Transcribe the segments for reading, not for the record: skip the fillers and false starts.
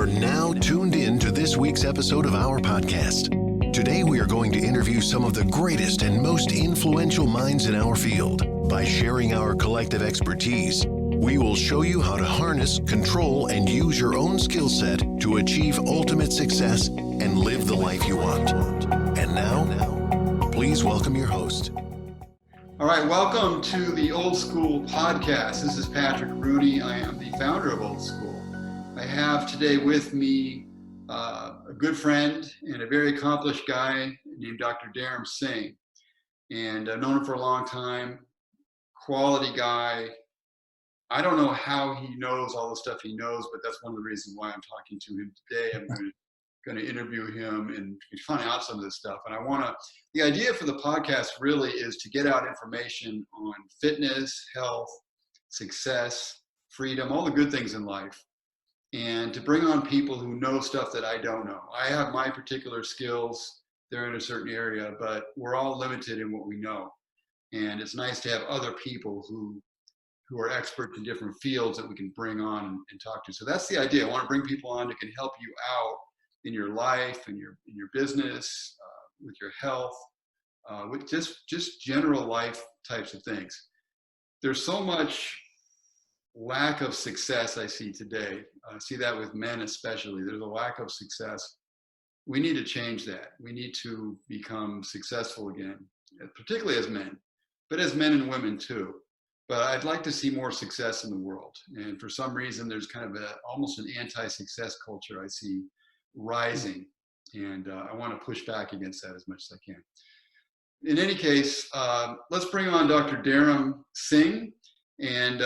are now tuned in to this week's episode of our podcast. Today, we are going to interview some of the greatest and most influential minds in our field. By sharing our collective expertise, we will show you how to harness, control, and use your own skill set to achieve ultimate success and live the life you want. And now, please welcome your host. All right, welcome to the Old School Podcast. This is Patrick Rooney. I am the founder of Old School. I have today with me a good friend and a very accomplished guy named Dr. Dharam Singh. And I've known him for a long time, quality guy. I don't know how he knows all the stuff he knows, but that's one of the reasons why I'm talking to him today. I'm going to interview him and find out some of this stuff. And the idea for the podcast really is to get out information on fitness, health, success, freedom, all the good things in life, and to bring on people who know stuff that I don't know. I have my particular skills. They're in a certain area, but we're all limited in what we know. And it's nice to have other people who are experts in different fields that we can bring on and talk to. So that's the idea. I want to bring people on that can help you out in your life, in your business, with your health, with just general life types of things. There's so much lack of success I see today. I see that with men especially. There's a lack of success. We need to change that. We need to become successful again, particularly as men, but as men and women too. But I'd like to see more success in the world. And for some reason, there's kind of almost an anti-success culture I see rising. And I want to push back against that as much as I can. In any case, let's bring on Dr. Dharam Singh. And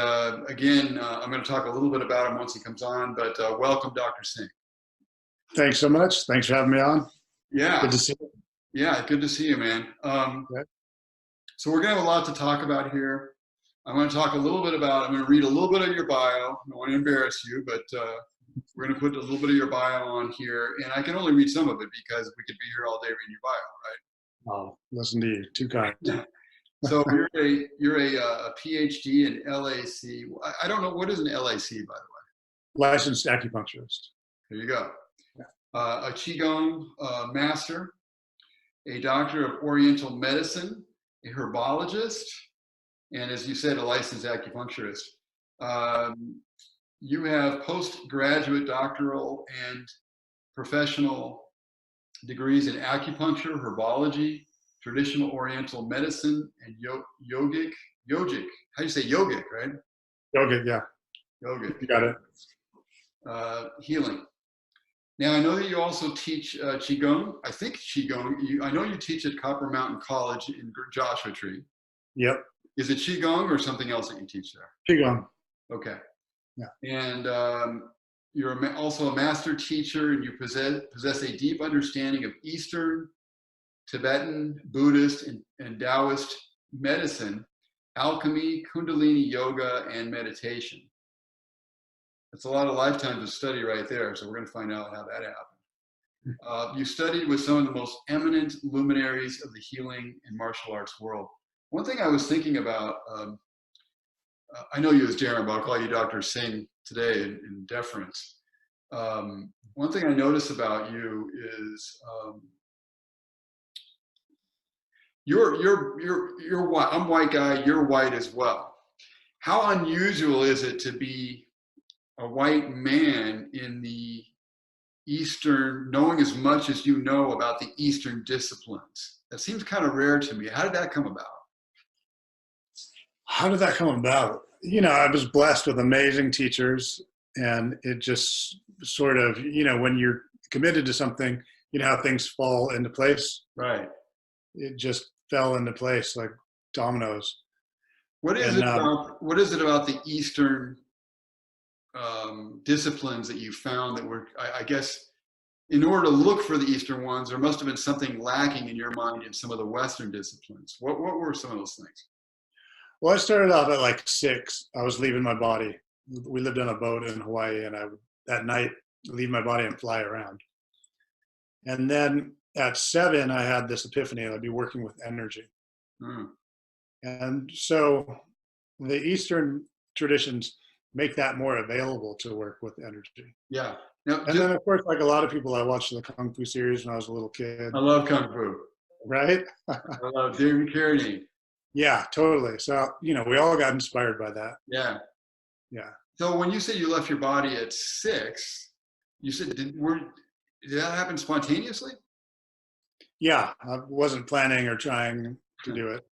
again, I'm going to talk a little bit about him once he comes on, but welcome, Dr. Singh. Thanks so much. Thanks for having me on. Yeah. Good to see you. Yeah, good to see you, man. Okay. So we're going to have a lot to talk about here. I'm going to talk a little bit I'm going to read a little bit of your bio. I don't want to embarrass you, but we're going to put a little bit of your bio on here. And I can only read some of it because we could be here all day reading your bio, right? Oh, listen to you. Too kind. Yeah. So you're a PhD in LAC. I don't know, what is an LAC, by the way? Licensed acupuncturist. There you go. Yeah. A Qigong master, a doctor of Oriental medicine, a herbologist, and as you said, a licensed acupuncturist. You have postgraduate doctoral and professional degrees in acupuncture, herbology, traditional Oriental medicine, and yogic. How do you say yogic, right? Yogic, yeah. Yogic. You got it. Healing. Now, I know that you also teach Qigong. I think Qigong, I know you teach at Copper Mountain College in Joshua Tree. Yep. Is it Qigong or something else that you teach there? Qigong. Okay. Yeah. And you're also a master teacher, and you possess a deep understanding of Eastern, Tibetan, Buddhist, and Taoist medicine, alchemy, Kundalini yoga, and meditation. That's a lot of lifetimes of study right there, so we're going to find out how that happened. You studied with some of the most eminent luminaries of the healing and martial arts world. One thing I was thinking about, I know you as Dharam, but I'll call you Dr. Singh today in deference. One thing I notice about you is you're white. I'm a white guy. You're white as well. How unusual is it to be a white man in the Eastern, knowing as much as you know about the Eastern disciplines? That seems kind of rare to me. How did that come about? How did that come about? You know, I was blessed with amazing teachers, and it just sort of, when you're committed to something, you know how things fall into place. Right. It just fell into place like dominoes. What is it about the Eastern disciplines that you found that were, I guess, in order to look for the Eastern ones, there must have been something lacking in your mind in some of the Western disciplines. What were some of those things? Well, I started off at like 6. I was leaving my body. We lived on a boat in Hawaii, and I would, at night, leave my body and fly around. And then at 7, I had this epiphany. I'd be working with energy. And so the Eastern traditions, make that more available to work with energy. Yeah. Now, And then, of course, like a lot of people, I watched the Kung Fu series when I was a little kid, I love Kung Fu. right? I love David Carradine. Yeah, totally. So, we all got inspired by that. Yeah. Yeah. So when you said you left your body at 6, you said, did that happen spontaneously? Yeah, I wasn't planning or trying to do it.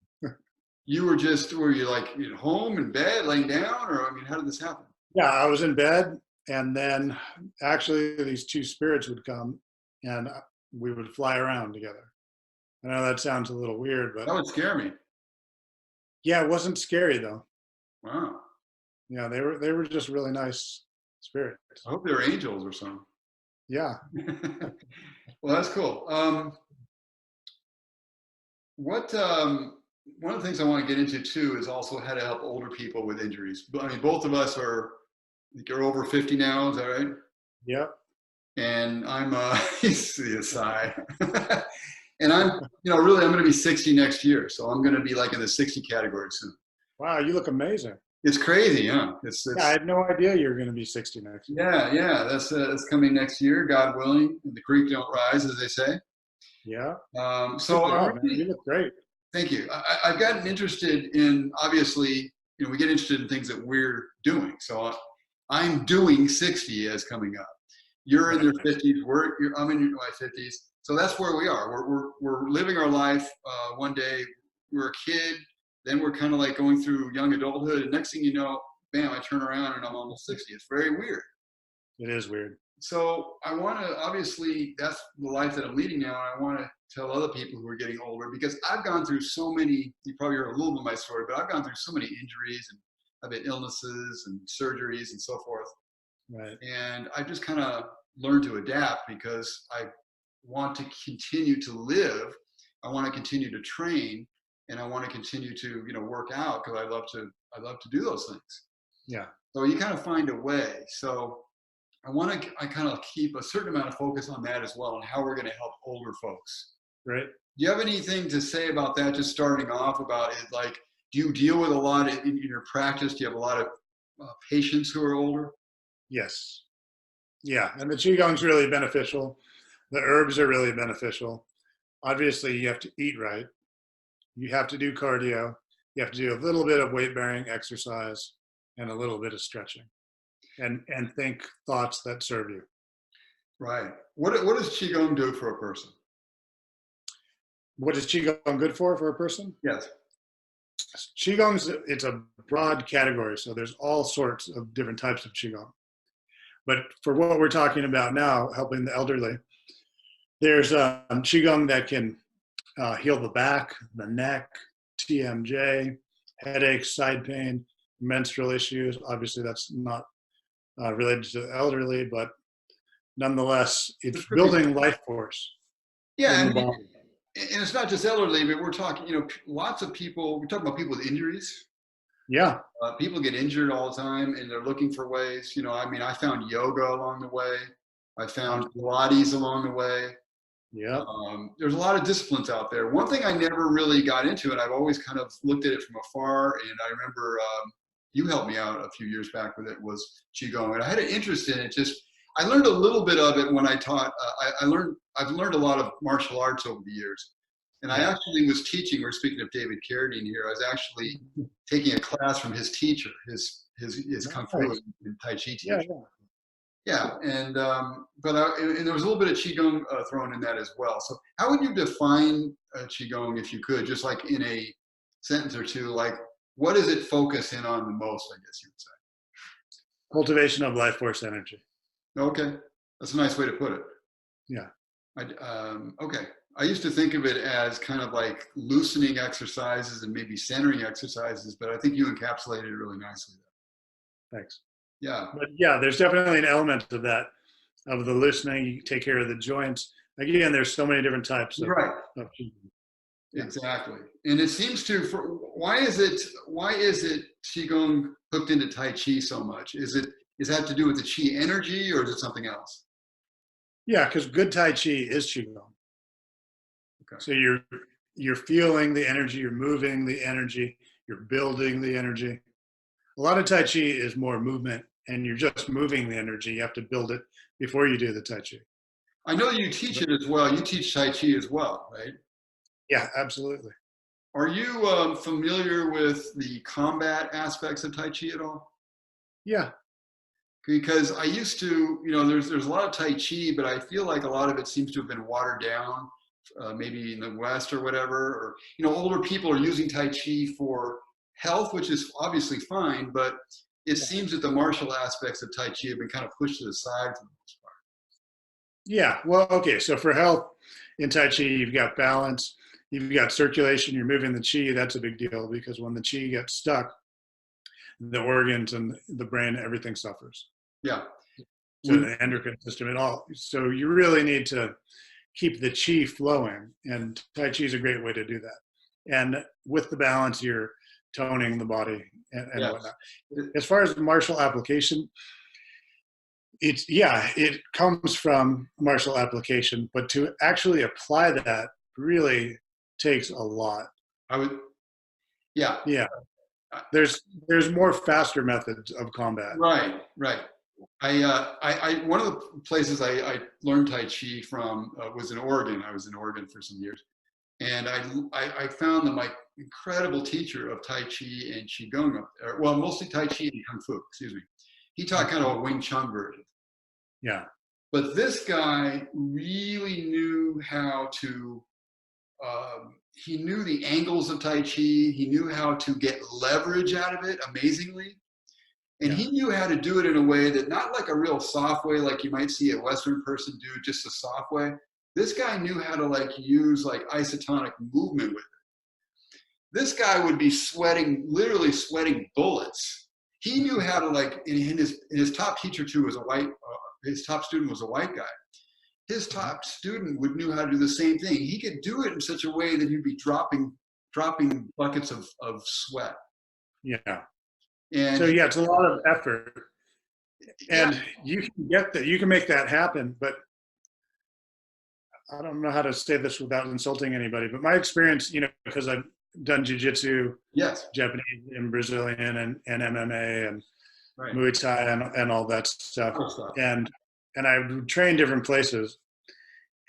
Were you like at home in bed, laying down, or I mean, how did this happen? Yeah, I was in bed, and then actually these two spirits would come, and we would fly around together. I know that sounds a little weird, but That would scare me. yeah, it wasn't scary though. Wow. Yeah, they were just really nice spirits. I hope they were angels or something. Yeah. Well, that's cool. One of the things I want to get into too is also how to help older people with injuries. I mean, both of us you're over 50 now, is that right? Yep. And I'm you see a sigh. And I'm really I'm going to be 60 next year, so I'm going to be like in the 60 category soon. Wow, you look amazing. It's crazy, huh? Yeah, I had no idea you were going to be 60 next year. Yeah. That's coming next year, God willing. And the creek don't rise, as they say. Yeah. So man, you look great. thank you. I've gotten interested in, obviously, we get interested in things that we're doing. So I'm doing 60 as coming up. You're in your 50s. I'm in my 50s. So that's where we are. We're living our life. One day we're a kid, then we're kind of like going through young adulthood, and next thing you know, bam! I turn around and I'm almost 60. It's very weird. It is weird. So I want to, obviously, that's the life that I'm leading now, and I want to tell other people who are getting older, because I've gone through so many. You probably heard a little bit of my story, but I've gone through so many injuries, and I've had illnesses and surgeries and so forth. Right. And I just kind of learned to adapt because I want to continue to live. I want to continue to train, and I want to continue to work out because I love to do those things. Yeah. So you kind of find a way. So I kind of keep a certain amount of focus on that as well, and how we're going to help older folks. Right. Do you have anything to say about that? Just starting off about it, like, do you deal with a lot in your practice? Do you have a lot of patients who are older? Yes. Yeah, and the Qigong's really beneficial. The herbs are really beneficial. Obviously, you have to eat right. You have to do cardio. You have to do a little bit of weight-bearing exercise and a little bit of stretching, and think thoughts that serve you. Right. What does Qigong do for a person? What is Qigong good for a person? Yes. It's a broad category, so there's all sorts of different types of Qigong. But for what we're talking about now, helping the elderly, there's Qigong that can heal the back, the neck, TMJ, headaches, side pain, menstrual issues. Obviously, that's not related to the elderly, but nonetheless, it's building life force in the body. And it's not just elderly, but we're talking, lots of people, we're talking about people with injuries. Yeah. People get injured all the time, and they're looking for ways, I found yoga along the way. I found Pilates along the way. Yeah. There's a lot of disciplines out there. One thing I never really got into, and I've always kind of looked at it from afar, and I remember you helped me out a few years back with it, was Qigong. And I had an interest in it. I learned a little bit of it when I taught. I've learned a lot of martial arts over the years. And I actually was teaching, we're speaking of David Carradine here, I was actually taking a class from his teacher, his Kung Fu and Tai Chi teacher. Yeah, and and there was a little bit of Qigong thrown in that as well. So how would you define Qigong, if you could, just like in a sentence or two, like what does it focus in on the most, I guess you would say? Cultivation of life force energy. Okay, that's a nice way to put it. Yeah. Okay. I used to think of it as kind of like loosening exercises and maybe centering exercises, but I think you encapsulated it really nicely. Thanks. Yeah. But yeah, there's definitely an element of that, of the loosening. You take care of the joints. Again, there's so many different types of Qigong. Yeah. Exactly. And it seems to, why is it Qigong hooked into Tai Chi so much? Is that to do with the Qi energy, or is it something else? Yeah, because good Tai Chi is Qigong. Okay. So you're feeling the energy, you're moving the energy, you're building the energy. A lot of Tai Chi is more movement, and you're just moving the energy. You have to build it before you do the Tai Chi. I know you teach it as well. You teach Tai Chi as well, right? Yeah, absolutely. Are you familiar with the combat aspects of Tai Chi at all? Yeah. Because I used to, there's a lot of Tai Chi, but I feel like a lot of it seems to have been watered down, maybe in the West or whatever. Or older people are using Tai Chi for health, which is obviously fine, but it seems that the martial aspects of Tai Chi have been kind of pushed to the side for the most part. Yeah. Well, okay. So for health in Tai Chi, you've got balance, you've got circulation, you're moving the Qi. That's a big deal because when the Qi gets stuck, the organs and the brain, everything suffers. Yeah. So the endocrine system and all. So you really need to keep the Qi flowing, and Tai Chi is a great way to do that. And with the balance, you're toning the body and whatnot. As far as the martial application, it comes from martial application, but to actually apply that really takes a lot. Yeah. There's more faster methods of combat. Right. One of the places I learned Tai Chi from was in Oregon. I was in Oregon for some years, and I found that my incredible teacher of Tai Chi and Qigong up there, well, mostly Tai Chi and Kung Fu, excuse me. He taught kind of a Wing Chun version. Yeah. But this guy really knew how to, he knew the angles of Tai Chi. He knew how to get leverage out of it amazingly. And he knew how to do it in a way that not like a real soft way, like you might see a Western person do, just a soft way. This guy knew how to use isotonic movement with it. This guy would be literally sweating bullets. He knew how to his top teacher too was his top student was a white guy. His top student would knew how to do the same thing. He could do it in such a way that you'd be dropping buckets of sweat. Yeah. And so it's a lot of effort, and you can get that. You can make that happen, but I don't know how to say this without insulting anybody. But my experience, because I've done jiu-jitsu, Japanese and Brazilian and MMA and Muay Thai and all that stuff, and I've trained different places,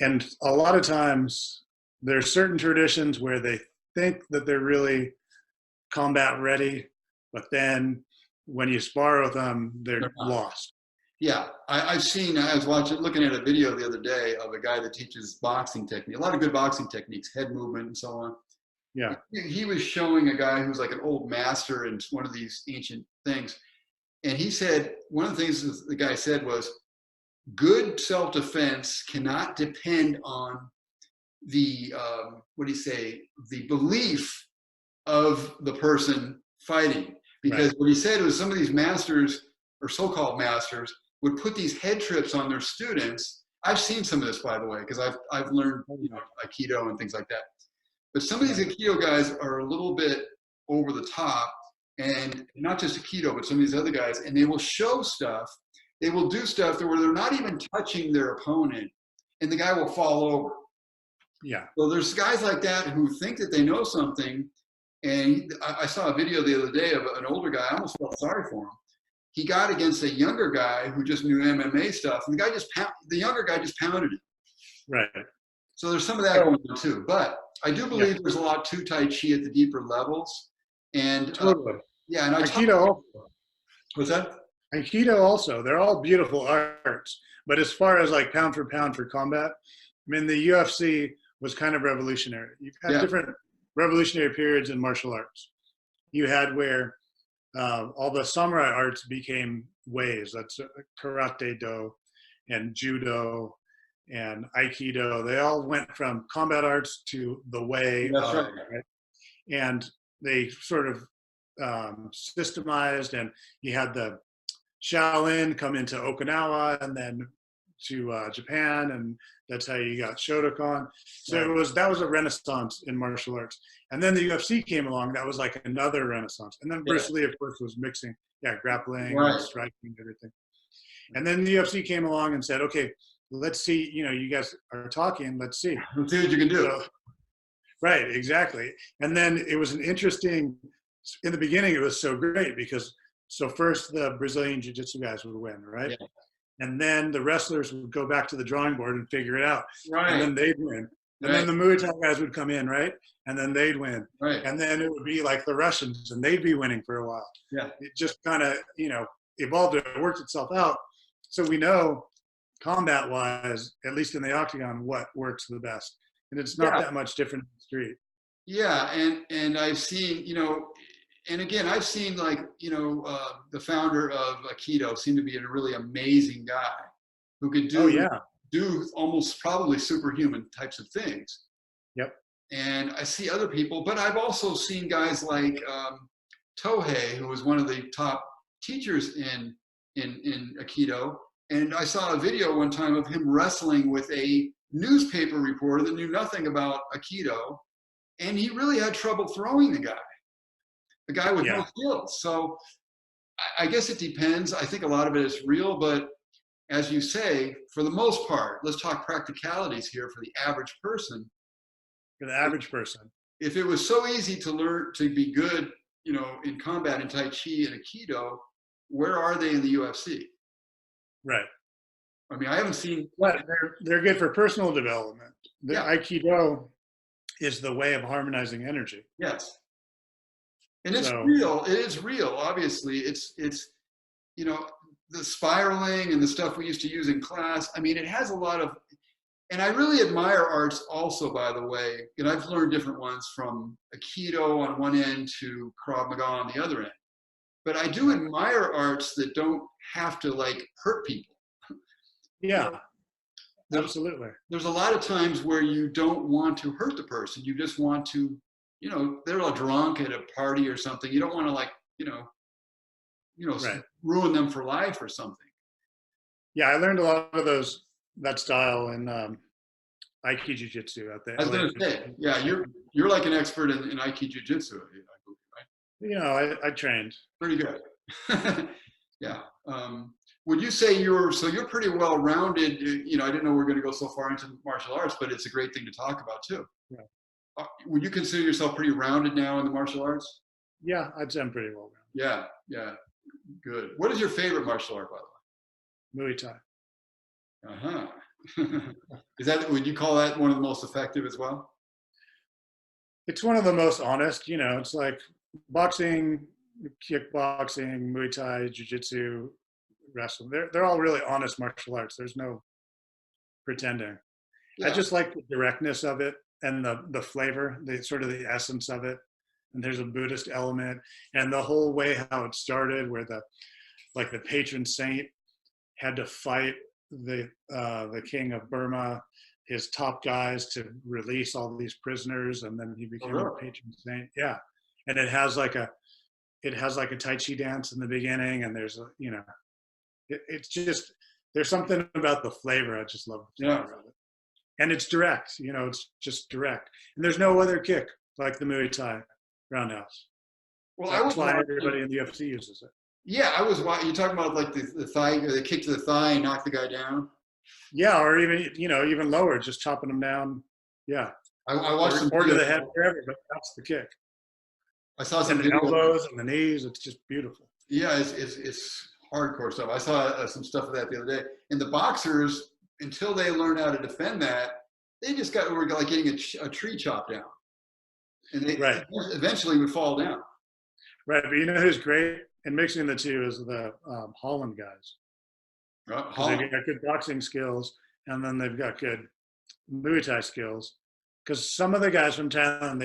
and a lot of times there's certain traditions where they think that they're really combat ready, but then when you spar with them, they're lost. Yeah, I was looking at a video the other day of a guy that teaches boxing technique, a lot of good boxing techniques, head movement and so on. Yeah. He was showing a guy who's like an old master in one of these ancient things. And he said, one of the things the guy said was, good self-defense cannot depend on the, the belief of the person fighting. Because what he said was some of these masters, or so-called masters, would put these head trips on their students. I've seen some of this, by the way, because I've learned Aikido and things like that. But some of these Aikido guys are a little bit over the top, and not just Aikido, but some of these other guys, and they will show stuff. They will do stuff where they're not even touching their opponent, and the guy will fall over. Yeah. So there's guys like that who think that they know something. And I saw a video the other day of an older guy. I almost felt sorry for him. He got against a younger guy who just knew MMA stuff, and the younger guy just pounded him. Right. So there's some of that going on too. But I do believe there's a lot to Tai Chi at the deeper levels. And totally. And Aikido also. What's that? Aikido also. They're all beautiful arts. But as far as pound for pound for combat, the UFC was kind of revolutionary. You've had different revolutionary periods in martial arts. You had where all the samurai arts became ways. That's karate do and judo and aikido. They all went from combat arts to the way. That's right. And they sort of systemized, and you had the Shaolin come into Okinawa and then to Japan, and that's how you got Shotokan. So that was a renaissance in martial arts. And then the UFC came along. That was like another renaissance. And then Bruce Lee, of course, was mixing, grappling, and striking, and everything. And then the UFC came along and said, okay, let's see, you guys are talking, let's see. Let's see what you can do. So, right, exactly. And then it was an interesting, in the beginning, it was so great because So first the Brazilian Jiu-Jitsu guys would win, right? Yeah. And then the wrestlers would go back to the drawing board and figure it out. Right. And then they'd win. And then the Muay Thai guys would come in, right? And then they'd win. Right. And then it would be like the Russians, and they'd be winning for a while. Yeah. It just kind of, evolved, it worked itself out. So we know combat-wise, at least in the octagon, what works the best. And it's not that much different in the street. Yeah, and I've seen, and again, I've seen like, the founder of Aikido seemed to be a really amazing guy who could do almost probably superhuman types of things. Yep. And I see other people, but I've also seen guys like Tohei, who was one of the top teachers in Aikido. And I saw a video one time of him wrestling with a newspaper reporter that knew nothing about Aikido. And he really had trouble throwing the guy with no skills. So I guess it depends. I think a lot of it is real, but as you say, for the most part, let's talk practicalities here for the average person. For the average person. If it was so easy to learn to be good, in combat in Tai Chi and Aikido, where are they in the UFC? Right. I mean, I haven't seen. But they're good for personal development. The Aikido is the way of harmonizing energy. Yes. And it's real. It is real. Obviously, it's the spiraling and the stuff we used to use in class. I mean, it has a lot of, and I really admire arts also, by the way. And I've learned different ones from Aikido on one end to Krav Maga on the other end. But I do admire arts that don't have to like hurt people. Yeah. Absolutely. There's a lot of times where you don't want to hurt the person. You just want to, they're all drunk at a party or something. You don't want to ruin them for life or something. Yeah, I learned a lot of that style in Aiki Jiu-Jitsu out there. I was going to say, you're like an expert in Aiki Jiu-Jitsu, I believe, right? I trained. Pretty good. Yeah. Would you say you're pretty well rounded? I didn't know we were going to go so far into martial arts, but it's a great thing to talk about too. Yeah. Would you consider yourself pretty rounded now in the martial arts? Yeah, I'd say I'm pretty well rounded. Yeah. Good. What is your favorite martial art, by the way? Muay Thai. Would you call that one of the most effective as well? It's one of the most honest. It's like boxing, kickboxing, Muay Thai, Jiu-Jitsu, wrestling. They're all really honest martial arts. There's no pretending. Yeah. I just like the directness of it and the flavor, the sort of the essence of it. And there's a Buddhist element, and the whole way how it started, where the patron saint had to fight the king of Burma, his top guys, to release all these prisoners, and then he became a patron saint. Yeah, and it has like a Tai Chi dance in the beginning, and there's it's just, there's something about the flavor. I just love the flavor of it. And it's direct, it's just direct. And there's no other kick like the Muay Thai roundhouse. Well, that's why everybody in the UFC uses it. Yeah, you talking about like the thigh, the kick to the thigh and knock the guy down? Yeah, or even lower, just chopping them down. Yeah. I watched some or to the head, wherever, but that's the kick. I saw some elbows and the knees. It's just beautiful. Yeah, it's hardcore stuff. I saw some stuff of that the other day. And the boxers, until they learned how to defend that, they just were like getting a tree chopped down, and they eventually would fall down. Right, but who's great in mixing the two is the Holland guys. They've got good boxing skills, and then they've got good Muay Thai skills. Because some of the guys from Thailand,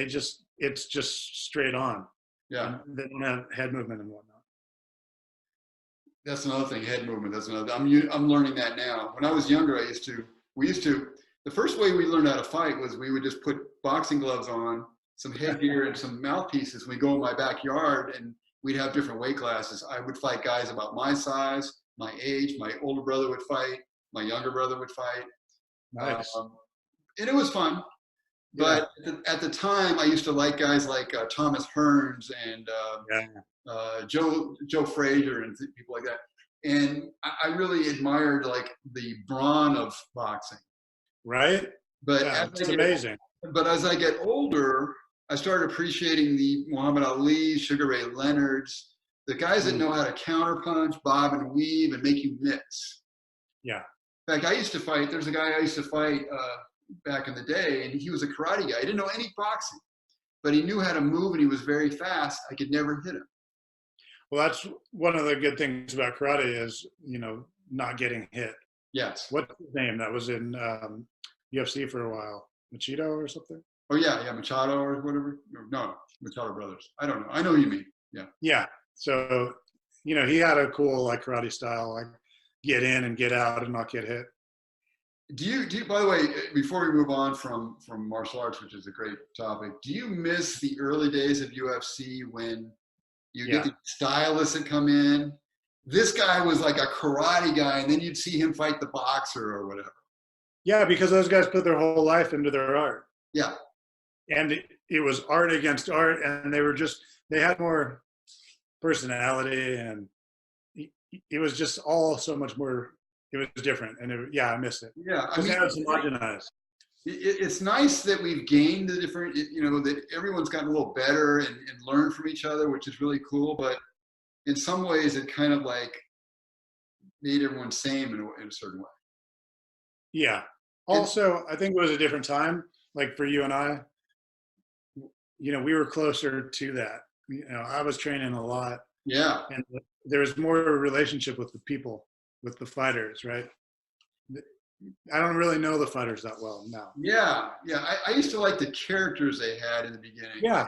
it's just straight on. Yeah, they don't have head movement and whatnot. That's another thing, head movement. That's another. I'm learning that now. When I was younger, we used to. The first way we learned how to fight was we would just put boxing gloves on, some headgear, and some mouthpieces. We'd go in my backyard, and we'd have different weight classes. I would fight guys about my size, my age. My older brother would fight. My younger brother would fight. Nice. And it was fun. But at the time, I used to like guys like Thomas Hearns and Joe Frazier and people like that. And I really admired like the brawn of boxing. Right. But it's amazing. But as I get older, I started appreciating the Muhammad Ali, Sugar Ray Leonards, The guys that know how to counterpunch, bob and weave, and make you miss. Yeah. In fact, I used to fight. There's a guy I used to fight back in the day, and he was a karate guy. He didn't know any boxing, but he knew how to move, and he was very fast. I could never hit him. Well, that's one of the good things about karate is, not getting hit. Yes. What's his name? That was in UFC for a while. Machado or something? Oh, yeah, Machado or whatever. No, Machado Brothers. I don't know. I know what you mean. Yeah. Yeah. So, he had a cool like karate style, like get in and get out and not get hit. Do you, by the way, before we move on from martial arts, which is a great topic, do you miss the early days of UFC when you get the stylists that come in? This guy was like a karate guy, and then you'd see him fight the boxer or whatever. Yeah, because those guys put their whole life into their art. Yeah. And it was art against art, and they had more personality, and it was just all so much more. It was different, and I missed it. Yeah, I mean, it's homogenized. It's nice that we've gained the different, that everyone's gotten a little better and learned from each other, which is really cool. But in some ways, it kind of like made everyone same in a certain way. Yeah. Also, I think it was a different time. Like for you and I, we were closer to that. I was training a lot. Yeah. And there was more relationship with the people, with the fighters, right? I don't really know the fighters that well now. Yeah. I used to like the characters they had in the beginning. Yeah.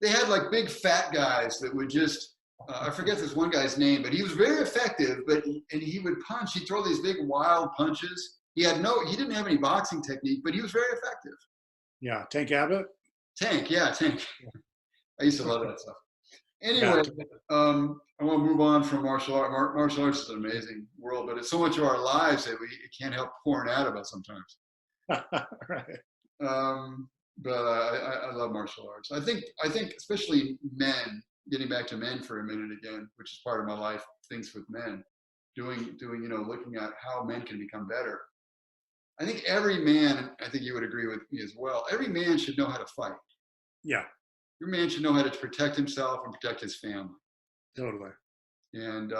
They had like big fat guys that would just, I forget this one guy's name, but he was very effective, and he would punch. He'd throw these big wild punches. He didn't have any boxing technique, but he was very effective. Yeah. Tank Abbott? Tank. I used to love that stuff. Anyway, I want to move on from martial arts. Martial arts is an amazing world, but it's so much of our lives that it can't help pouring out about sometimes. Right. But I love martial arts. I think especially men, getting back to men for a minute again, which is part of my life, things with men, doing looking at how men can become better. I think every man, I think you would agree with me as well, every man should know how to fight. Yeah. Every man should know how to protect himself and protect his family. Totally. And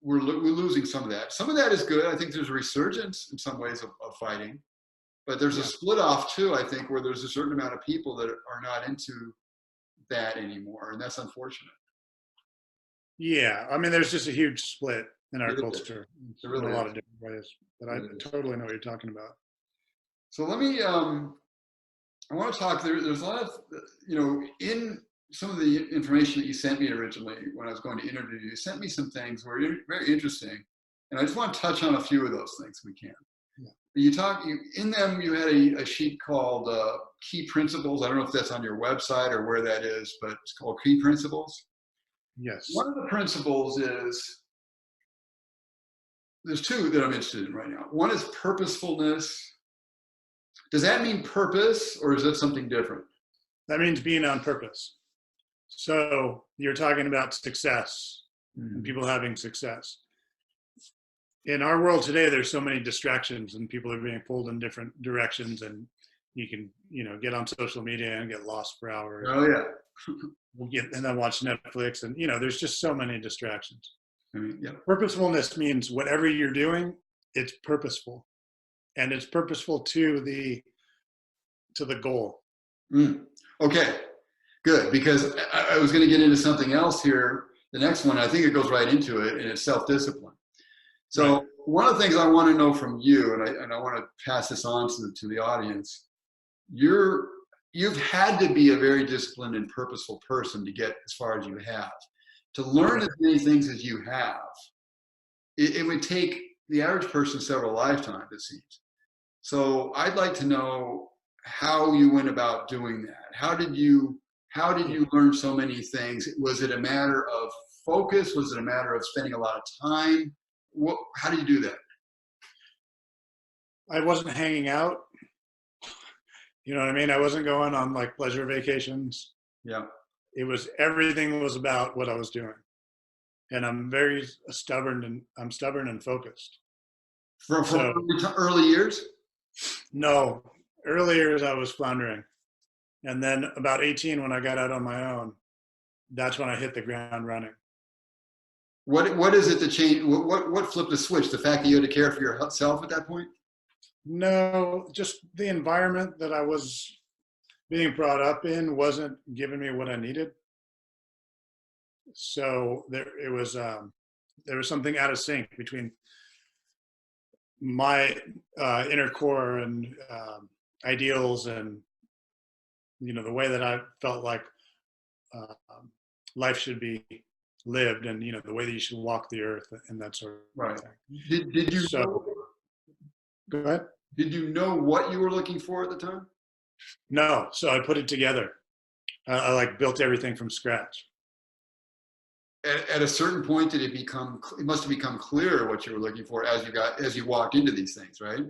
we're losing some of that. Some of that is good. I think there's a resurgence in some ways of fighting. But there's a split off too, I think, where there's a certain amount of people that are not into that anymore. And that's unfortunate. Yeah. I mean, there's just a huge split in our culture in a lot of different ways. But I totally know what you're talking about. So let me, I want to talk, there's a lot of, in some of the information that you sent me originally when I was going to interview you, sent me some things that were very interesting. And I just want to touch on a few of those things if we can. Yeah. In them, you had a sheet called Key Principles. I don't know if that's on your website or where that is, but it's called Key Principles. Yes. One of the principles is, there's two that I'm interested in right now. One is purposefulness. Does that mean purpose, or is that something different? That means being on purpose. So you're talking about success and people having success. In our world today, there's so many distractions and people are being pulled in different directions, and you can, get on social media and get lost for hours. Oh yeah. And then watch Netflix, and there's just so many distractions. Yeah. Purposefulness means whatever you're doing, it's purposeful, and it's purposeful to the goal. Okay, good, because I was going to get into something else here. The next one, I think it goes right into it, and it's self-discipline. So one of the things I want to know from you, and I want to pass this on to the audience, you've had to be a very disciplined and purposeful person to get as far as you have. To learn as many things as you have, it would take the average person several lifetimes, it seems. So I'd like to know how you went about doing that. How did you learn so many things? Was it a matter of focus? Was it a matter of spending a lot of time? How did you do that? I wasn't hanging out. You know what I mean? I wasn't going on like pleasure vacations. Yeah. Everything was about what I was doing. And I'm very stubborn and focused. From early years? No, early years I was floundering. And then about 18, when I got out on my own, that's when I hit the ground running. What is it that changed? What flipped the switch? The fact that you had to care for yourself at that point? No, just the environment that I was being brought up in wasn't giving me what I needed. So there was something out of sync between my inner core and ideals, and the way that I felt like uh, life should be lived, and the way that you should walk the earth and that sort Right. of thing. Did you So know, go ahead. did you know what you were looking for at the time? No, so I put it together. I like built everything from scratch. At a certain point, did it must have become clear what you were looking for as you walked into these things, right?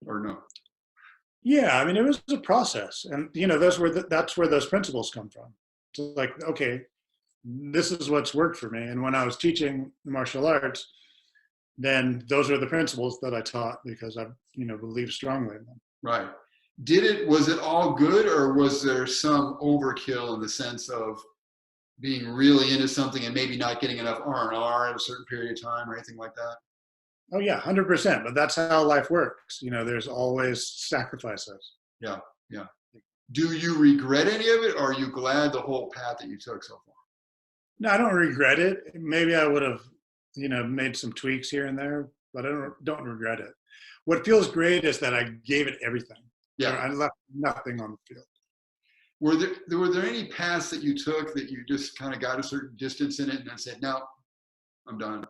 Or no? Yeah, I mean, it was a process, and that's where those principles come from. It's like, okay, this is what's worked for me, and when I was teaching martial arts, then those are the principles that I taught because I believe strongly in them. Right. Was it all good, or was there some overkill in the sense of being really into something and maybe not getting enough R&R at a certain period of time or anything like that? Oh yeah, 100%. But that's how life works. There's always sacrifices. Yeah, yeah. Do you regret any of it, or are you glad the whole path that you took so far? No, I don't regret it. Maybe I would have, made some tweaks here and there, but I don't regret it. What feels great is that I gave it everything. Yeah. I left nothing on the field. Were there any paths that you took that you just kind of got a certain distance in it and then said, no, I'm done?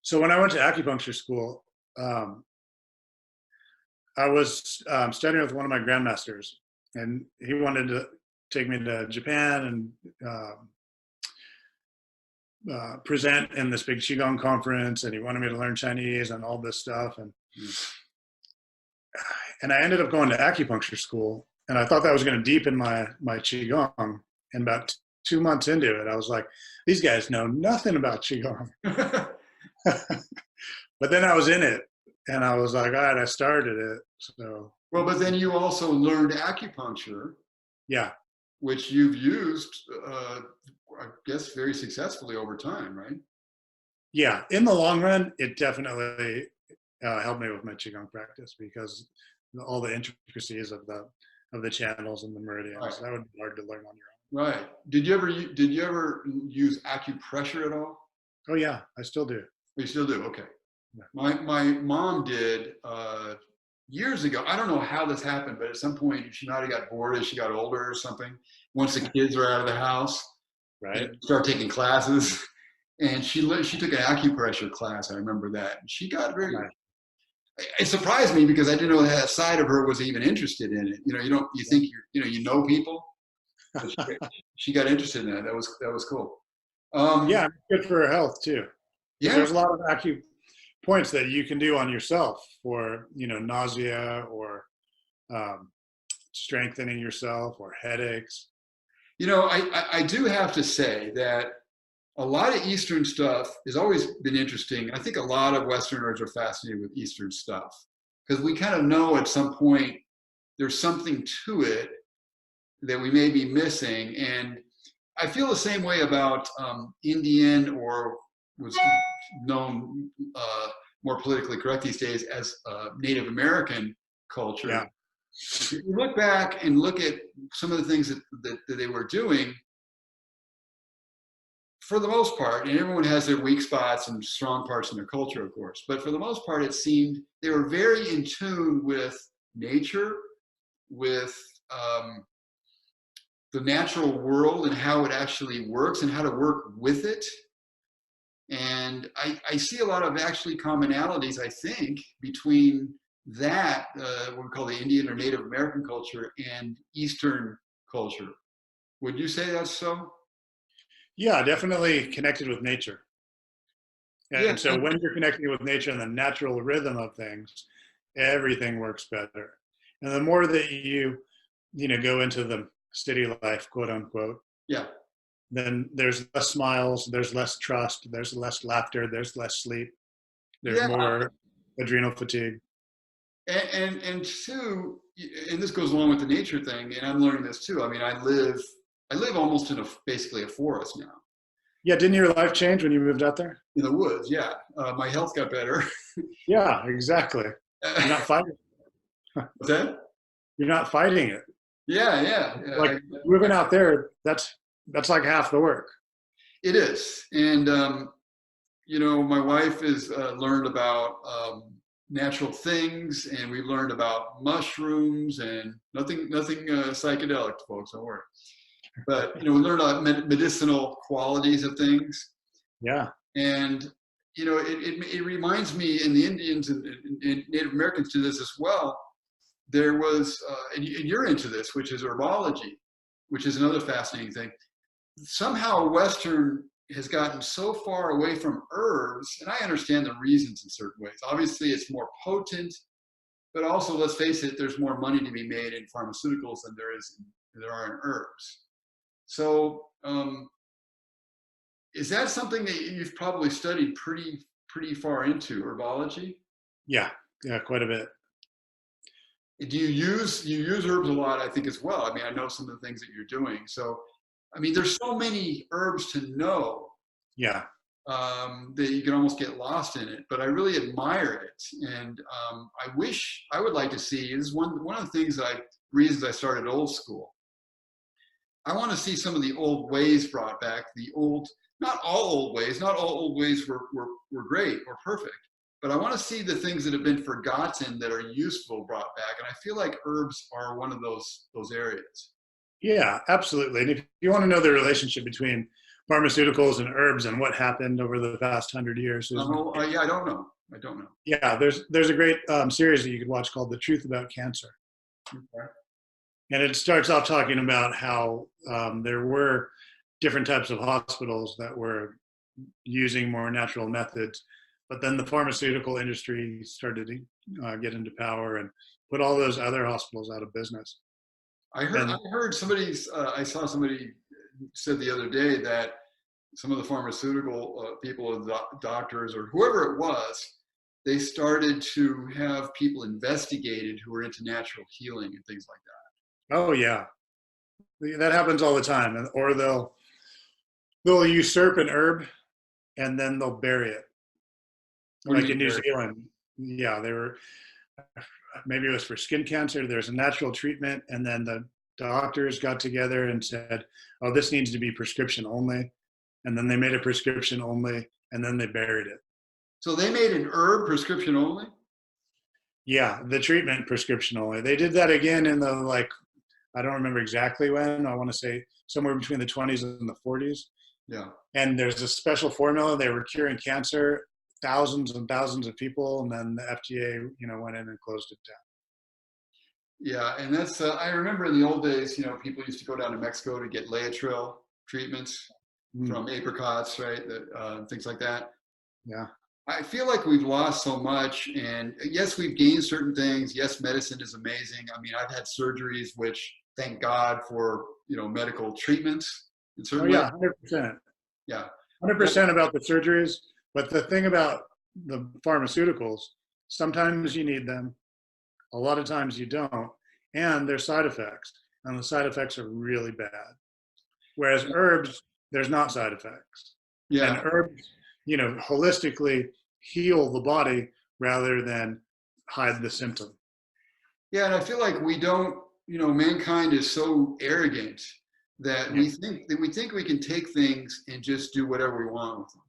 So when I went to acupuncture school, I was studying with one of my grandmasters, and he wanted to take me to Japan and present in this big Qigong conference, and he wanted me to learn Chinese and all this stuff. And I ended up going to acupuncture school, and I thought that was going to deepen my Qigong. And about 2 months into it, I was like, these guys know nothing about Qigong. But then I was in it, and I was like, all right, I started it. So well, but then you also learned acupuncture. Yeah. Which you've used, I guess, very successfully over time, right? Yeah. In the long run, it definitely helped me with my Qigong practice, because all the intricacies of the channels and the meridians, right, that would be hard to learn on your own. Right. Did you ever use acupressure at all? Oh yeah, I still do. You still do? Okay. Yeah. My mom did years ago. I don't know how this happened, but at some point she might have got bored as she got older or something. Once the kids were out of the house, right, and started taking classes, and she took an acupressure class. I remember that. And she got very. Right. It surprised me because I didn't know that side of her was even interested in it. You think you know people. She got interested in that. That was cool. Yeah, good for her health too. Yeah, there's a lot of points that you can do on yourself for nausea or strengthening yourself or headaches. I do have to say that a lot of Eastern stuff has always been interesting. I think a lot of Westerners are fascinated with Eastern stuff because we kind of know at some point there's something to it that we may be missing. And I feel the same way about Indian, or was known more politically correct these days as Native American culture. Yeah. If you look back and look at some of the things that they were doing, for the most part, and everyone has their weak spots and strong parts in their culture, of course, but for the most part, it seemed they were very in tune with nature, with the natural world and how it actually works and how to work with it. And I see a lot of actually commonalities, I think, between that, what we call the Indian or Native American culture, and Eastern culture. Would you say that's so? Yeah, definitely connected with nature. And so when you're connecting with nature and the natural rhythm of things, everything works better. And the more that you go into the city life, quote unquote, yeah, then there's less smiles, there's less trust, there's less laughter, there's less sleep, there's more adrenal fatigue. And two, and this goes along with the nature thing, and I'm learning this too. I mean, I live I live almost in basically a forest now. Yeah, didn't your life change when you moved out there? In the woods, yeah. My health got better. Yeah, exactly. You're not fighting. What's that? You're not fighting it. Yeah, yeah. Like moving out there, that's like half the work. It is, and my wife has learned about natural things, and we've learned about mushrooms, and nothing psychedelic, folks. Don't worry. But we learned about medicinal qualities of things. Yeah. And it reminds me, and the Indians and Native Americans do this as well. There was, and you're into this, which is herbology, which is another fascinating thing. Somehow Western has gotten so far away from herbs, and I understand the reasons in certain ways. Obviously, it's more potent, but also, let's face it, there's more money to be made in pharmaceuticals than there are in herbs. So, is that something that you've probably studied pretty far into, herbology? Yeah, quite a bit. Do you use herbs a lot? I think as well. I mean, I know some of the things that you're doing. So, I mean, there's so many herbs to know. Yeah. That you can almost get lost in it. But I really admire it, and I would like to see. This is one of the reasons I started Old School. I want to see some of the old ways brought back. Not all old ways. Not all old ways were great or perfect. But I want to see the things that have been forgotten that are useful brought back. And I feel like herbs are one of those areas. Yeah, absolutely. And if you want to know the relationship between pharmaceuticals and herbs and what happened over the past 100 years. I don't know. Yeah, there's a great series that you could watch called The Truth About Cancer. Okay. And it starts off talking about how there were different types of hospitals that were using more natural methods. But then the pharmaceutical industry started to get into power and put all those other hospitals out of business. I heard I saw somebody said the other day that some of the pharmaceutical people, doctors or whoever it was, they started to have people investigated who were into natural healing and things like that. Oh yeah, that happens all the time. Or they'll usurp an herb and then they'll bury it. Like in New Zealand, yeah, maybe it was for skin cancer. There's a natural treatment, and then the doctors got together and said, "Oh, this needs to be prescription only," and then they made it prescription only, and then they buried it. So they made an herb prescription only? Yeah, the treatment prescription only. They did that again in the I don't remember exactly when. I want to say somewhere between the 20s and the 40s. Yeah. And there's a special formula. They were curing cancer, thousands and thousands of people, and then the FDA, went in and closed it down. Yeah, and that's I remember in the old days, people used to go down to Mexico to get Laetrile treatments from apricots, right? Things like that. Yeah. I feel like we've lost so much, and yes, we've gained certain things. Yes, medicine is amazing. I mean, I've had surgeries, which thank God for medical treatments. Oh yeah, 100%. Yeah, 100% about the surgeries. But the thing about the pharmaceuticals, sometimes you need them, a lot of times you don't, and there's side effects, and the side effects are really bad. Whereas herbs, there's not side effects. Yeah. And herbs, holistically heal the body rather than hide the symptom. Yeah, and I feel like we don't, mankind is so arrogant that we think we can take things and just do whatever we want with them.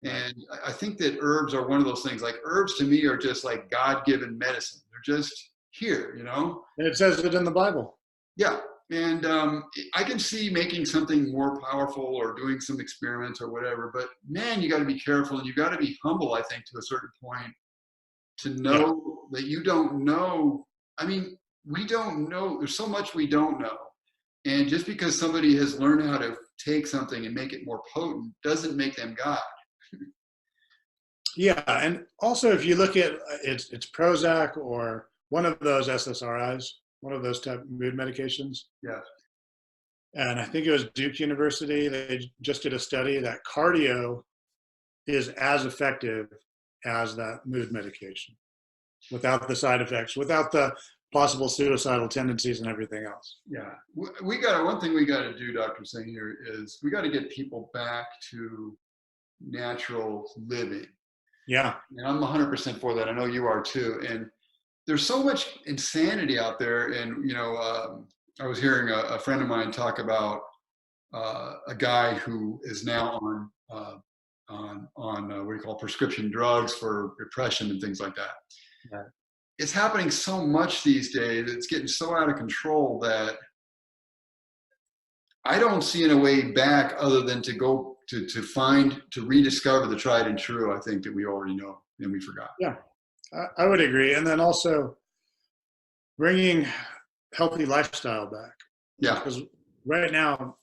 And I think that herbs are one of those things. Like herbs to me are just like God-given medicine. They're just here, And it says it in the Bible. Yeah, and I can see making something more powerful or doing some experiments or whatever. But man, you got to be careful and you got to be humble. I think to a certain point to know that you don't know. I mean, we don't know. There's so much we don't know. And just because somebody has learned how to take something and make it more potent doesn't make them God. Yeah, and also if you look at it's Prozac or one of those SSRIs, one of those type of mood medications. Yeah. And I think it was Duke University. They just did a study that cardio is as effective as that mood medication, without the side effects, without the possible suicidal tendencies and everything else. Yeah, we got one thing we got to do, Dr. Singh, here is we got to get people back to natural living. Yeah. And I'm 100% for that. I know you are too. And there's so much insanity out there. And, I was hearing a friend of mine talk about a guy who is now on what do you call prescription drugs for depression and things like that. Right. It's happening so much these days. It's getting so out of control that I don't see in a way back other than to go to rediscover the tried and true. I think that we already know and we forgot. Yeah, I would agree. And then also bringing healthy lifestyle back. Yeah. Because right now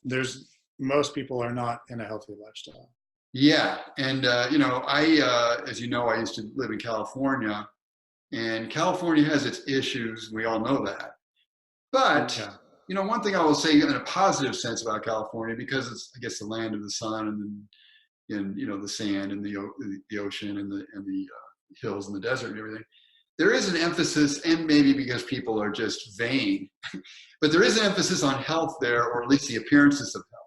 most people are not in a healthy lifestyle. Yeah. And, as you know, I used to live in California, and California has its issues. We all know that. But, one thing I will say in a positive sense about California, because it's, I guess, the land of the sun and the sand and the ocean and the hills and the desert and everything, there is an emphasis, and maybe because people are just vain, but there is an emphasis on health there, or at least the appearances of health.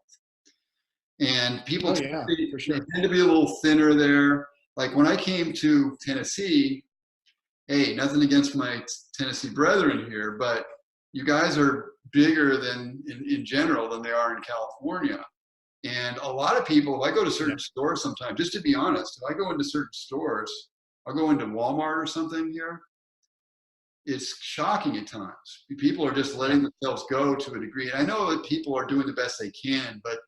And people for sure. tend to be a little thinner there. Like when I came to Tennessee, hey, nothing against my Tennessee brethren here, but you guys are bigger than in general than they are in California. And a lot of people, if I go to certain stores sometimes, just to be honest, if I go into certain stores, I'll go into Walmart or something here, it's shocking at times. People are just letting themselves go to a degree. And I know that people are doing the best they can, but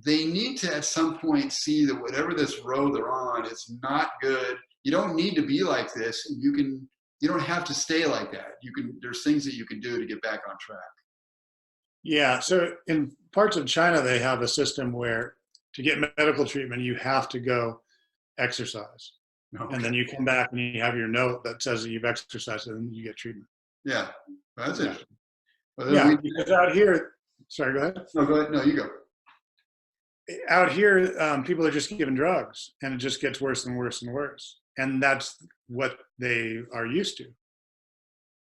they need to at some point see that whatever this road they're on is not good. You don't need to be like this. And you don't have to stay like that. There's things that you can do to get back on track. Yeah. So in parts of China, they have a system where to get medical treatment, you have to go exercise. Okay. And then you come back and you have your note that says that you've exercised, and then you get treatment. Yeah. That's interesting. Well, because out here, sorry, go ahead. No, go ahead. No, you go. Out here, people are just given drugs, and it just gets worse and worse and worse. And that's what they are used to.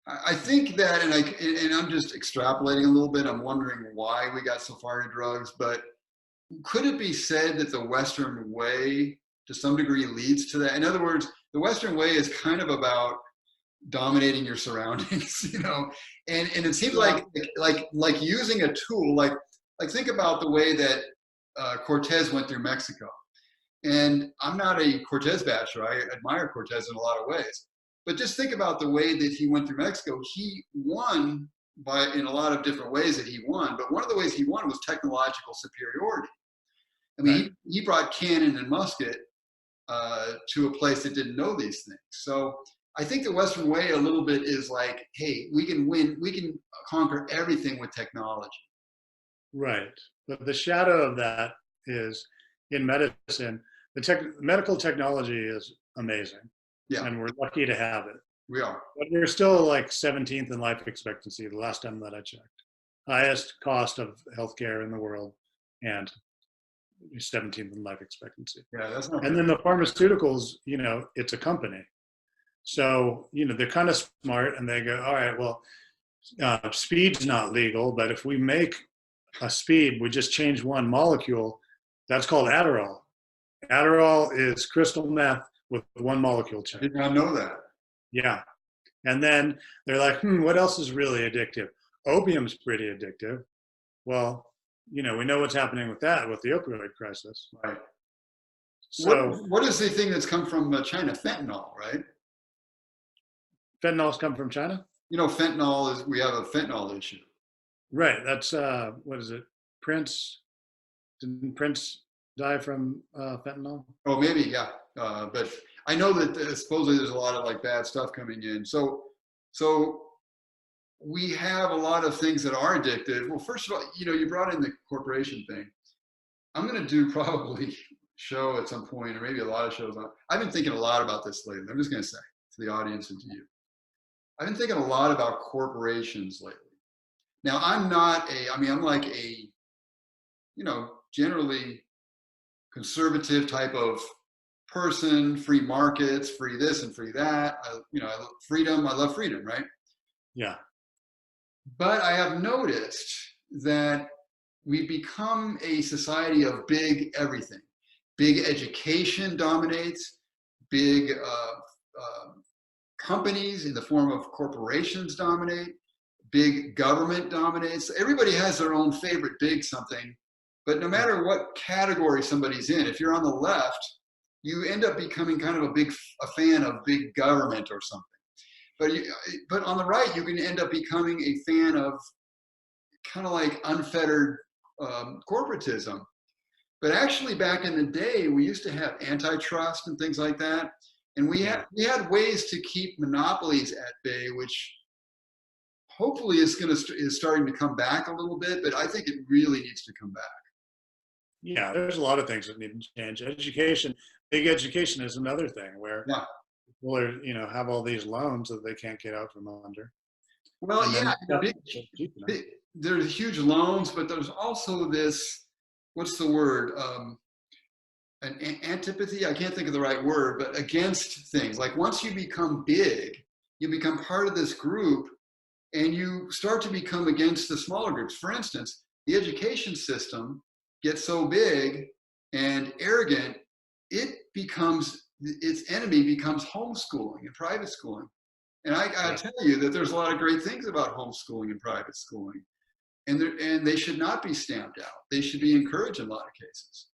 I think that, and I'm just extrapolating a little bit. I'm wondering why we got so far into drugs, but could it be said that the Western way, to some degree, leads to that? In other words, the Western way is kind of about dominating your surroundings, and it seems like using a tool, like think about the way that Cortez went through Mexico. And I'm not a Cortez basher. I admire Cortez in a lot of ways. But just think about the way that he went through Mexico. He won in a lot of different ways that he won. But one of the ways he won was technological superiority. I mean, he brought cannon and musket to a place that didn't know these things. So I think the Western way a little bit is like, hey, we can win, we can conquer everything with technology. Right. But the shadow of that is in medicine, medical technology is amazing. Yeah. And we're lucky to have it. We are. But we're still like 17th in life expectancy the last time that I checked. Highest cost of healthcare in the world and 17th in life expectancy. Yeah, that's not and then the pharmaceuticals, it's a company. So, they're kind of smart and they go, all right, well, speed's not legal, but if we make a speed, we just change one molecule, that's called Adderall. Adderall is crystal meth with one molecule change. I did not know that. Yeah. And then they're like, what else is really addictive? Opium's pretty addictive. Well, we know what's happening with that, with the opioid crisis. Right. So what is the thing that's come from China? Fentanyl, right? Fentanyl's come from China? Fentanyl we have a fentanyl issue. Right. That's, what is it? Didn't Prince die from fentanyl? Oh, maybe, yeah. But I know that supposedly there's a lot of bad stuff coming in. So we have a lot of things that are addictive. Well, first of all, you brought in the corporation thing. I'm going to do probably show at some point, or maybe a lot of shows on. I've been thinking a lot about this lately. I'm just going to say to the audience and to you. I've been thinking a lot about corporations lately. Now, I'm like a, generally conservative type of person, free markets, free this and free that. I love freedom, right? Yeah. But I have noticed that we've become a society of big everything. Big education dominates, big companies in the form of corporations dominate, big government dominates. Everybody has their own favorite big something, but no matter what category somebody's in, if you're on the left, you end up becoming kind of a fan of big government or something. But on the right, you can end up becoming a fan of kind of like unfettered corporatism. But actually, back in the day, we used to have antitrust and things like that, and we had ways to keep monopolies at bay, which hopefully is starting to come back a little bit. But I think it really needs to come back. Yeah, there's a lot of things that need to change. Education, big education is another thing where people are, have all these loans that they can't get out from under. Well, there's huge loans, but there's also this, what's the word? An antipathy, I can't think of the right word, but against things. Like once you become big, you become part of this group and you start to become against the smaller groups. For instance, the education system gets so big and arrogant, its enemy becomes homeschooling and private schooling. And I gotta tell you that there's a lot of great things about homeschooling and private schooling. And they should not be stamped out. They should be encouraged in a lot of cases.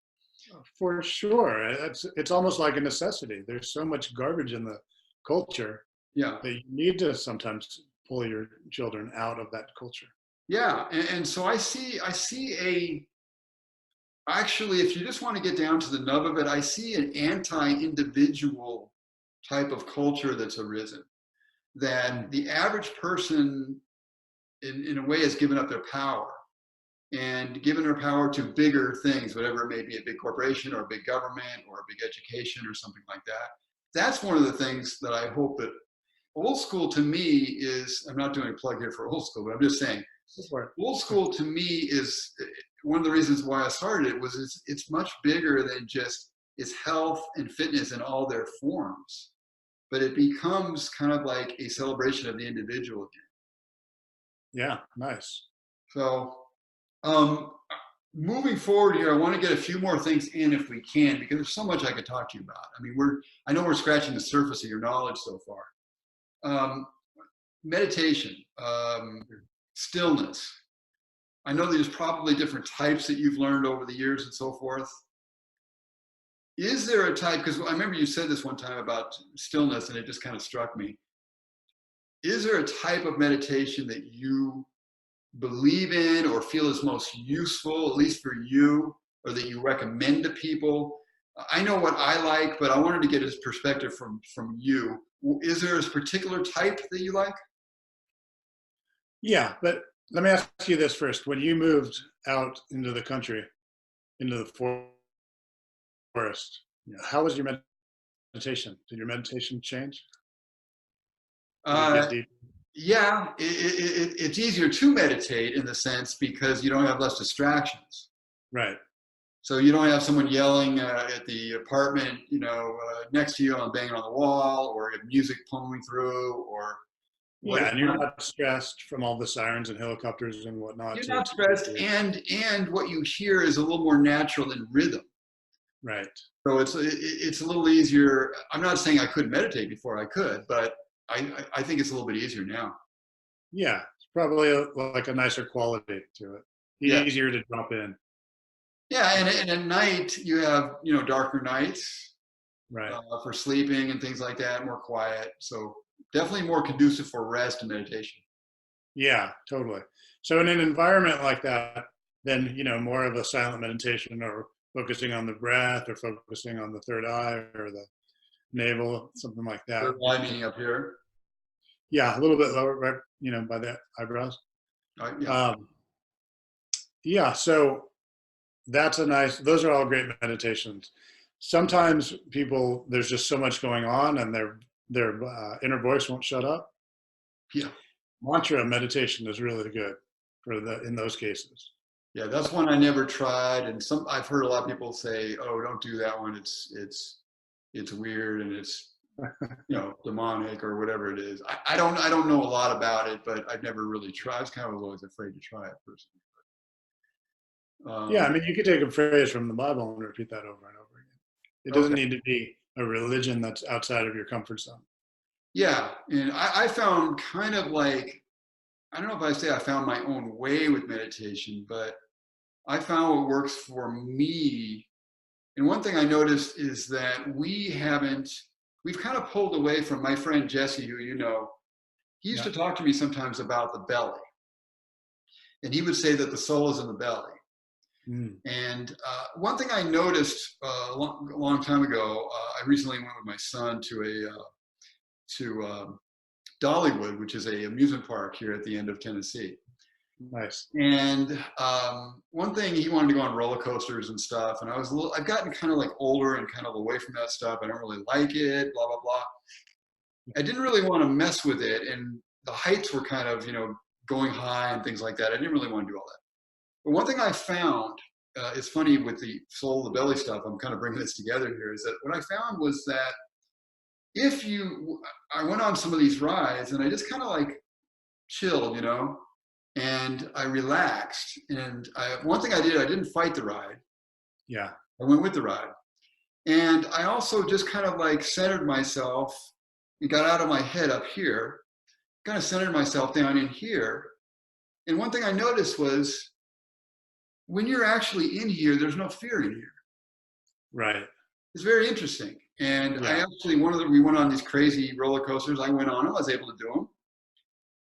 For sure. It's almost like a necessity. There's so much garbage in the culture that you need to sometimes pull your children out of that culture. Yeah, and so actually, if you just want to get down to the nub of it, I see an anti-individual type of culture that's arisen. That the average person, in a way, has given up their power and given their power to bigger things, whatever it may be, a big corporation or a big government or a big education or something like that. That's one of the things that I hope that old school to me is, I'm not doing a plug here for old school, but I'm just saying, old school to me is one of the reasons why I started it was it's much bigger than just it's health and fitness in all their forms, but it becomes kind of like a celebration of the individual again. Yeah, nice. So moving forward here, I want to get a few more things in if we can, because there's so much I could talk to you about. I mean, I know we're scratching the surface of your knowledge so far. Meditation, stillness. I know there's probably different types that you've learned over the years and so forth. Is there a type, because I remember you said this one time about stillness and it just kind of struck me. Is there a type of meditation that you believe in or feel is most useful, at least for you, or that you recommend to people? I know what I like, but I wanted to get his perspective from you. Is there a particular type that you like? Yeah, but let me ask you this first. When you moved out into the country, into the forest, how was your meditation? Did your meditation change? Yeah, it's easier to meditate in the sense because you don't have less distractions. Right. So you don't have someone yelling at the apartment, next to you and banging on the wall, or music pulling through, or yeah, and you're not stressed from all the sirens and helicopters and whatnot. You're not stressed, and what you hear is a little more natural in rhythm. Right. So it's a little easier. I'm not saying I couldn't meditate before I could, but I think it's a little bit easier now. Yeah, it's probably like a nicer quality to it. Easier to drop in. Yeah, and at night you have darker nights, right, for sleeping and things like that, more quiet. So definitely more conducive for rest and meditation. Yeah, totally. So in an environment like that, then more of a silent meditation, or focusing on the breath, or focusing on the third eye or the navel, something like that. Third eye meaning up here. Yeah, a little bit lower, right, by the eyebrows. Yeah. So that's those are all great meditations. Sometimes people, there's just so much going on and their inner voice won't shut up. Yeah. Mantra meditation is really good in those cases. Yeah, that's one I never tried, and I've heard a lot of people say, "Oh, don't do that one. It's weird and it's demonic or whatever it is. I don't know a lot about it, but I've never really tried. I was always afraid to try it personally. Yeah, I mean, you could take a phrase from the Bible and repeat that over and over again. It doesn't need to be a religion that's outside of your comfort zone. Yeah, and I found kind of like, I don't know if I say I found my own way with meditation, but I found what works for me. And one thing I noticed is that we've kind of pulled away from my friend Jesse, who he used to talk to me sometimes about the belly. And he would say that the soul is in the belly. Mm. And one thing I noticed a long time ago, I recently went with my son to Dollywood, which is a amusement park here at the end of Tennessee. Nice. And one thing, he wanted to go on roller coasters and stuff, and I've gotten kind of like older and kind of away from that stuff. I don't really like it, blah, blah, blah. I didn't really want to mess with it, and the heights were kind of, going high and things like that. I didn't really want to do all that. But one thing I found, it's funny with the soul, the belly stuff, I'm kind of bringing this together here, is that what I found was that I went on some of these rides and I just kind of like chilled, and I relaxed. And one thing I did, I didn't fight the ride. Yeah. I went with the ride. And I also just kind of like centered myself and got out of my head up here, kind of centered myself down in here. And one thing I noticed was when you're actually in here, there's no fear in here. Right. It's very interesting. And I actually, we went on these crazy roller coasters. I went on them. I was able to do them.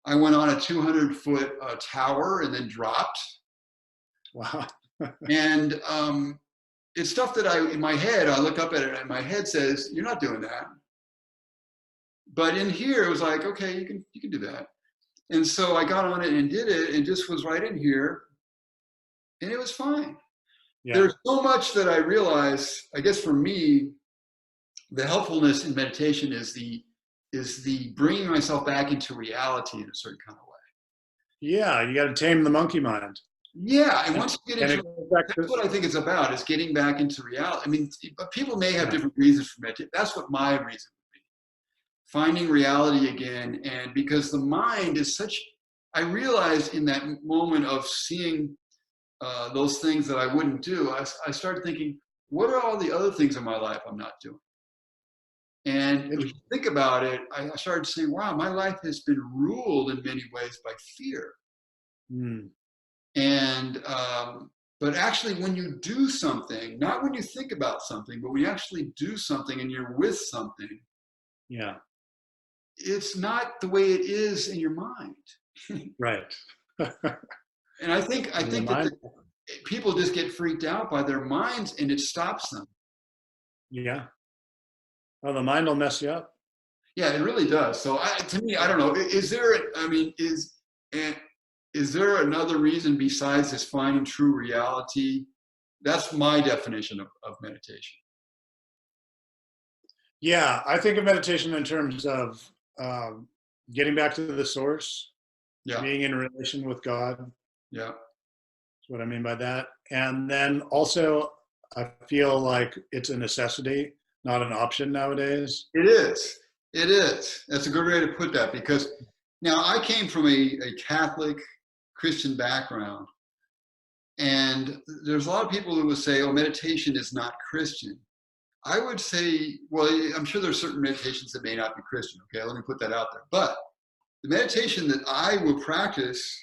I went on a 200-foot tower and then dropped. Wow. And it's stuff that in my head, I look up at it and my head says, you're not doing that. But in here, it was like, okay, you can do that. And so I got on it and did it and just was right in here. And it was fine. Yeah. There's so much that I realized, I guess for me, the helpfulness in meditation is the bringing myself back into reality in a certain kind of way. Yeah, you got to tame the monkey mind. Yeah, and once you get into that's what I think it's about, is getting back into reality. I mean, people may have different reasons for meditation. That's what my reason would be. Finding reality again, and because the mind is I realized in that moment of seeing those things that I wouldn't do, I started thinking, what are all the other things in my life I'm not doing? And if you think about it, I started saying, wow, my life has been ruled in many ways by fear. Mm. And, but actually when you do something, not when you think about something, but when you actually do something and you're with something, it's not the way it is in your mind. Right. And I think that people just get freaked out by their minds and it stops them. Yeah. Well, the mind will mess you up. Yeah, it really does. So to me, I don't know. Is there another reason besides this finding true reality? That's my definition of meditation. Yeah, I think of meditation in terms of getting back to the source, being in relation with God. Yeah. That's what I mean by that. And then also, I feel like it's a necessity, not an option nowadays. It is. It is. That's a good way to put that, because now I came from a Catholic Christian background, and there's a lot of people who would say, oh, meditation is not Christian. I would say, well, I'm sure there's certain meditations that may not be Christian. Okay, let me put that out there. But the meditation that I will practice,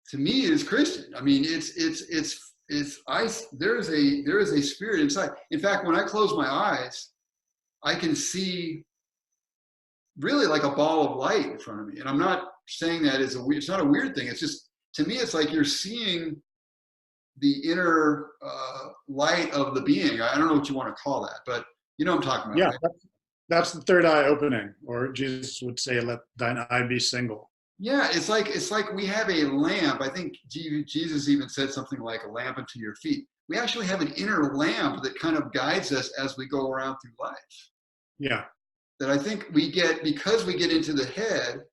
to me, is Christian. I mean, there is a spirit inside. In fact, when I close my eyes, I can see really like a ball of light in front of me. And I'm not saying that it's not a weird thing. It's just, to me, it's like you're seeing the inner light of the being. I don't know what you want to call that, but you know what I'm talking about. Yeah, right? That's the third eye opening, or Jesus would say, let thine eye be single. Yeah, it's like we have a lamp. I think Jesus even said something like a lamp unto your feet. We actually have an inner lamp that kind of guides us as we go around through life. Yeah. That I think because we get into the head,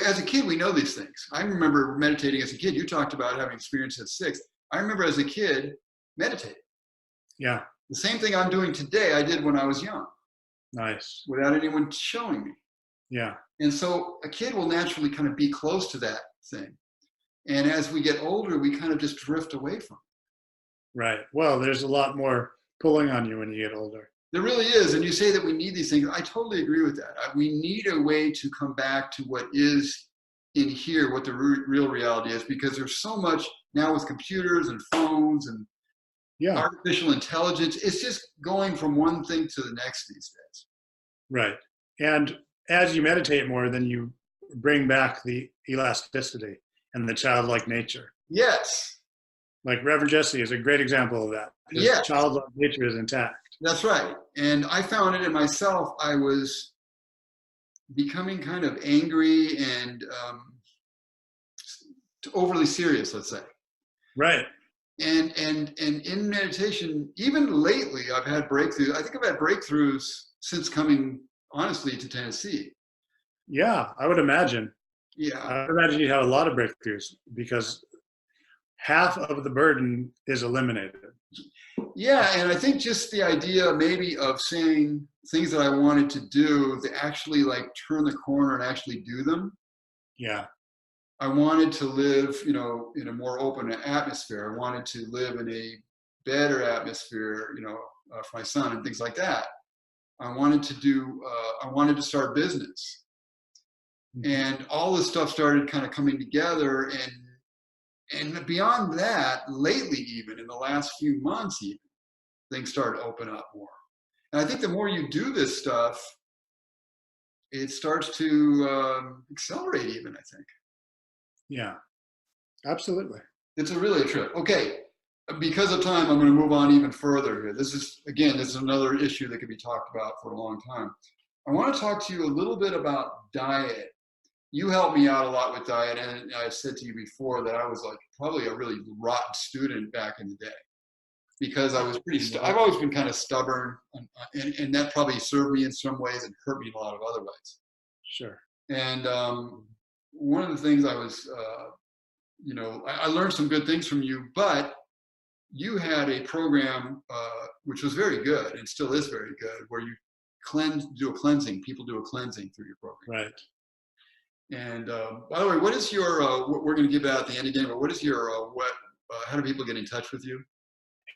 as a kid, we know these things. I remember meditating as a kid. You talked about having experience at 6. I remember as a kid meditating. Yeah. The same thing I'm doing today, I did when I was young. Nice. without anyone showing me. Yeah. And so a kid will naturally kind of be close to that thing. And as we get older, we kind of just drift away from it. Right. Well, there's a lot more pulling on you when you get older. There really is. And you say that we need these things. I totally agree with that. We need a way to come back to what is in here, what the real reality is, because there's so much now with computers and phones and artificial intelligence. It's just going from one thing to the next these days. Right. And as you meditate more, then you bring back the elasticity and the childlike nature. Yes. Like Reverend Jesse is a great example of that. His childlike nature is intact. That's right. And I found it in myself. I was becoming kind of angry and overly serious, let's say. Right. And in meditation, even lately, I've had breakthroughs. I think I've had breakthroughs since coming, honestly, to Tennessee. Yeah, I would imagine. Yeah. I would imagine you had a lot of breakthroughs because half of the burden is eliminated. Yeah, and I think just the idea maybe of saying things that I wanted to do, to actually like turn the corner and actually do them. Yeah. I wanted to live, you know, in a more open atmosphere. I wanted to live in a better atmosphere, you know, for my son and things like that. I wanted to start business. And all this stuff started kind of coming together, and beyond that, lately, even in the last few months, even things started to open up more. And I think the more you do this stuff, it starts to accelerate even, I think. Yeah, absolutely. It's really a trip. Okay, because of time, I'm going to move on even further here. This is another issue that could be talked about for a long time. I want to talk to you a little bit about diet. You helped me out a lot with diet, and I said to you before that I was like probably a really rotten student back in the day, because I was I've always been kind of stubborn, and that probably served me in some ways and hurt me in a lot of other ways. Sure. And one of the things I was, you know, I learned some good things from you, but you had a program which was very good and still is very good, where you do a cleansing. People do a cleansing through your program. Right. And by the way, what is your, we're going to give that at the end again, but what is your, how do people get in touch with you?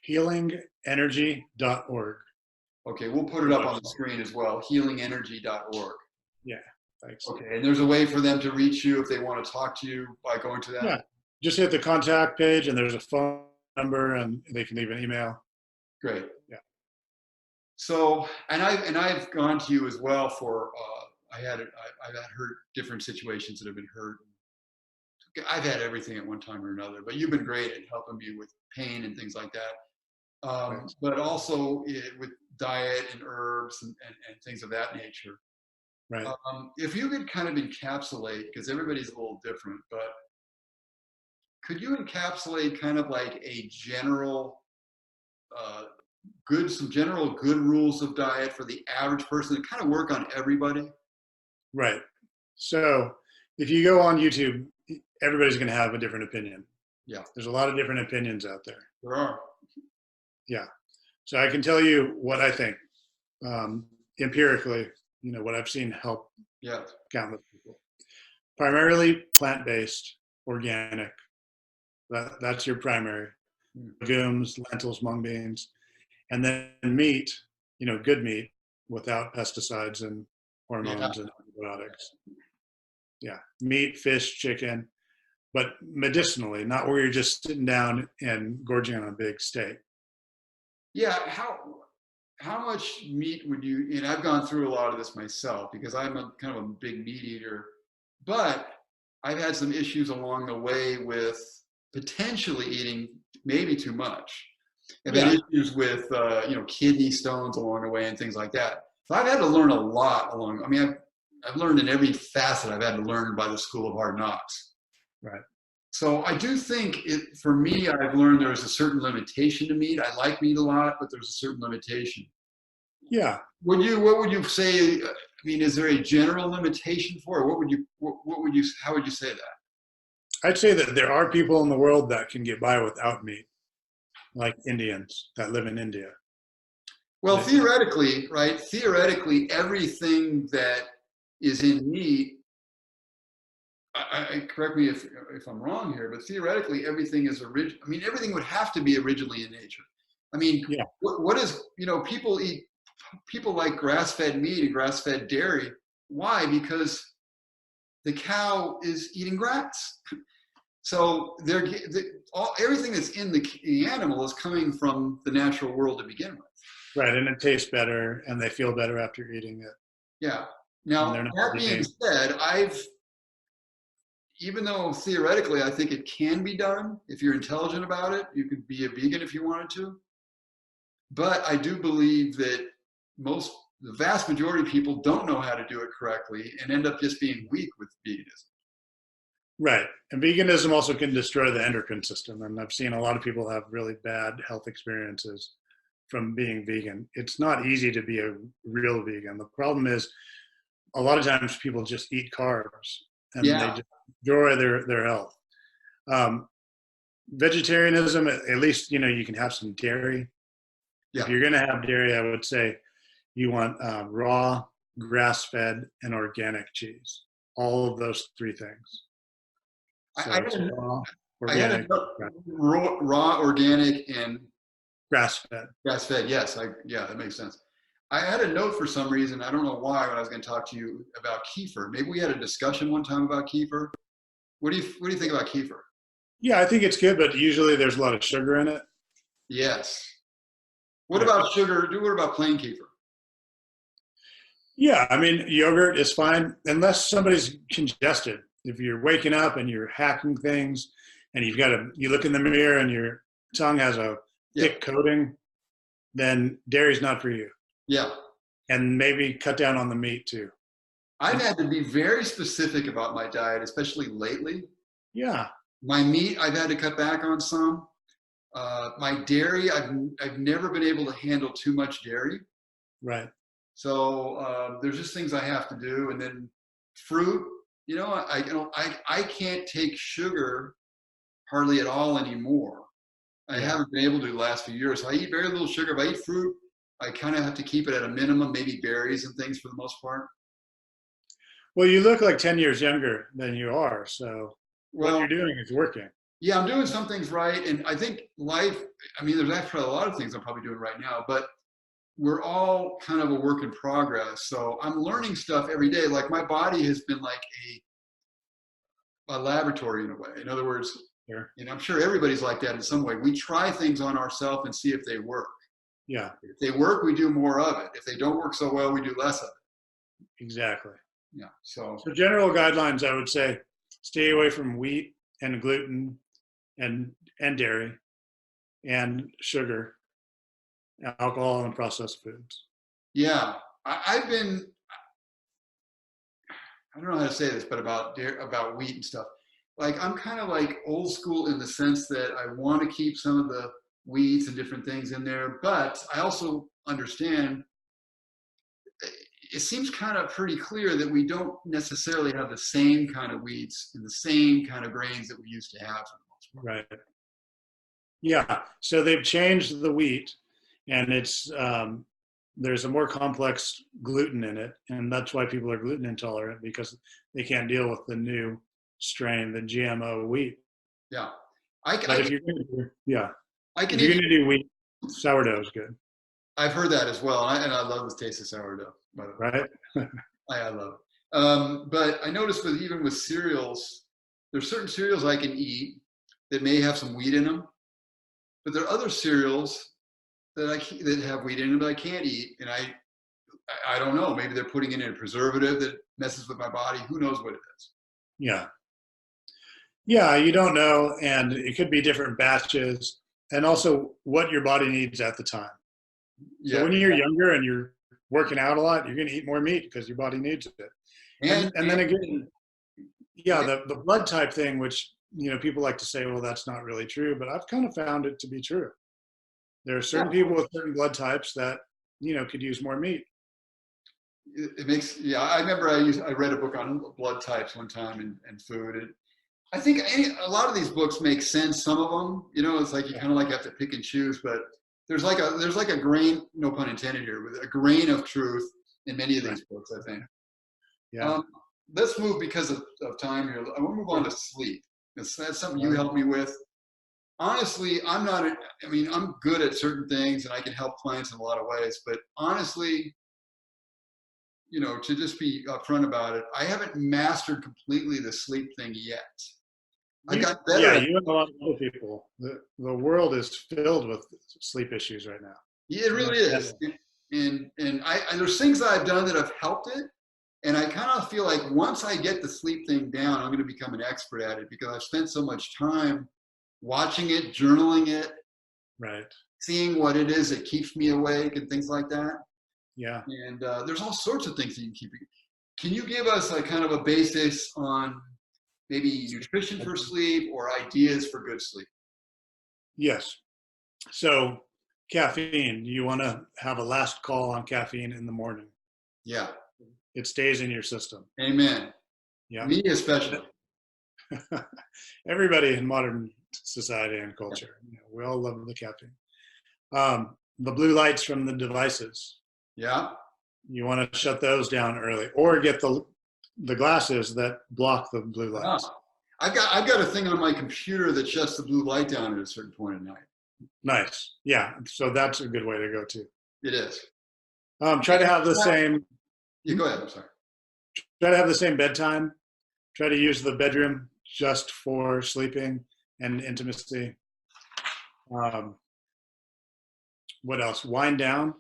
Healingenergy.org. Okay, we'll put it up on the screen as well, healingenergy.org. Yeah, thanks. Okay, and there's a way for them to reach you if they want to talk to you by going to that? Yeah, just hit the contact page and there's a phone number and they can leave an email. Great. Yeah. So, and I've gone to you as well for, I've had heard different situations that have been hurt. I've had everything at one time or another, but you've been great at helping me with pain and things like that. Right. But also with diet and herbs and things of that nature. Right. If you could kind of encapsulate, because everybody's a little different, but could you encapsulate kind of like a general, some general good rules of diet for the average person that kind of work on everybody? Right. So if you go on YouTube, everybody's going to have a different opinion. Yeah. There's a lot of different opinions out there. There are. Yeah. So I can tell you what I think empirically, you know, what I've seen help countless people. Primarily plant-based, organic. That's your primary. Legumes, lentils, mung beans. And then meat, you know, good meat without pesticides and hormones and antibiotics. Yeah, meat, fish, chicken, but medicinally, not where you're just sitting down and gorging on a big steak. Yeah, how much meat would you, and I've gone through a lot of this myself because I'm kind of a big meat eater, but I've had some issues along the way with potentially eating maybe too much. I've had issues with, you know, kidney stones along the way and things like that. So I've had to learn a lot I've learned in every facet I've had to learn by the School of Hard Knocks. Right. So I do think for me, I've learned there's a certain limitation to meat. I like meat a lot, but there's a certain limitation. Yeah. What would you say? I mean, is there a general limitation for it? How would you say that? I'd say that there are people in the world that can get by without meat, like Indians that live in India. Well, theoretically, right? Theoretically, everything that is in meat, correct me if I'm wrong here, but theoretically, everything is original. I mean, everything would have to be originally in nature. I mean, Yeah. what is, people like grass-fed meat and grass-fed dairy. Why? Because the cow is eating grass. So everything that's in the animal is coming from the natural world to begin with. Right, and it tastes better, and they feel better after eating it. Yeah. Now, that being said, even though theoretically I think it can be done, if you're intelligent about it, you could be a vegan if you wanted to. But I do believe that the vast majority of people don't know how to do it correctly and end up just being weak with veganism. Right. And veganism also can destroy the endocrine system. And I've seen a lot of people have really bad health experiences from being vegan. It's not easy to be a real vegan. The problem is a lot of times people just eat carbs and they just destroy their health. Vegetarianism, at least, you can have some dairy. Yeah. If you're going to have dairy, I would say you want raw, grass-fed, and organic cheese. All of those three things. So raw, organic, raw, organic, and grass-fed. Grass-fed, yes. That makes sense. I had a note for some reason. I don't know why. When I was going to talk to you about kefir, maybe we had a discussion one time about kefir. What do you think about kefir? Yeah, I think it's good, but usually there's a lot of sugar in it. Yes. What about sugar? What about plain kefir? Yeah, I mean, yogurt is fine unless somebody's congested. If you're waking up and you're hacking things and you look in the mirror and your tongue has a thick coating, then dairy's not for you. Yeah. And maybe cut down on the meat too. I've had to be very specific about my diet, especially lately. Yeah. My meat, I've had to cut back on some. My dairy, I've never been able to handle too much dairy. Right. So there's just things I have to do. And then fruit, I can't take sugar hardly at all anymore. I haven't been able to the last few years. So I eat very little sugar. If I eat fruit, I kind of have to keep it at a minimum, maybe berries and things for the most part. Well, you look like 10 years younger than you are. So what you're doing is working. Yeah, I'm doing some things right. And I think there's actually a lot of things I'm probably doing right now, but we're all kind of a work in progress. So I'm learning stuff every day. Like my body has been like a laboratory in a way. In other words, and I'm sure everybody's like that in some way. We try things on ourselves and see if they work. Yeah. If they work, we do more of it. If they don't work so well, we do less of it. Exactly. Yeah. So general guidelines, I would say, stay away from wheat and gluten and dairy and sugar, alcohol, and processed foods. Yeah. I don't know how to say this, but about wheat and stuff. Like I'm kind of like old school in the sense that I want to keep some of the wheats and different things in there, but I also understand it seems kind of pretty clear that we don't necessarily have the same kind of wheats and the same kind of grains that we used to have. Right. Yeah. So they've changed the wheat, and it's there's a more complex gluten in it, and that's why people are gluten intolerant, because they can't deal with the new strain, the GMO wheat. Yeah. If you're going to do wheat, sourdough is good. I've heard that as well, and I love the taste of sourdough. By the way. Right? I love it. But I noticed even with cereals, there's certain cereals I can eat that may have some wheat in them, but there are other cereals that have wheat in them that I can't eat, and I don't know. Maybe they're putting in a preservative that messes with my body. Who knows what it is? Yeah. Yeah, you don't know, and it could be different batches, and also what your body needs at the time. So when you're younger and you're working out a lot, you're going to eat more meat because your body needs it. And then again, the blood type thing, which people like to say, well, that's not really true, but I've kind of found it to be true. There are certain people with certain blood types that could use more meat. It makes I remember I read a book on blood types one time and food, and I think a lot of these books make sense. Some of them, it's like you kind of like have to pick and choose, but there's like a grain, no pun intended here, but a grain of truth in many of these books, I think. Yeah. Let's move because of time here. I want to move on to sleep. That's something you helped me with. Honestly, I'm good at certain things and I can help clients in a lot of ways, but honestly, to just be upfront about it, I haven't mastered completely the sleep thing yet. I got better. Yeah, you and a lot of other people. The world is filled with sleep issues right now. Yeah, it really is. And there's things that I've done that have helped it. And I kind of feel like once I get the sleep thing down, I'm going to become an expert at it because I've spent so much time watching it, journaling it, right, seeing what it is that keeps me awake and things like that. Yeah. And there's all sorts of things that you can keep. Can you give us like kind of a basis on maybe nutrition for sleep or ideas for good sleep? Yes. So caffeine, you want to have a last call on caffeine in the morning. Yeah. It stays in your system. Amen. Yeah. Me especially. Everybody in modern society and culture, we all love the caffeine. The blue lights from the devices. Yeah. You want to shut those down early, or get the glasses that block the blue lights. I've got a thing on my computer that shuts the blue light down at a certain point at night. Nice. Yeah. So that's a good way to go too. It is. Try to have the same. You go ahead. I'm sorry. Try to have the same bedtime. Try to use the bedroom just for sleeping and intimacy. What else? Wind down.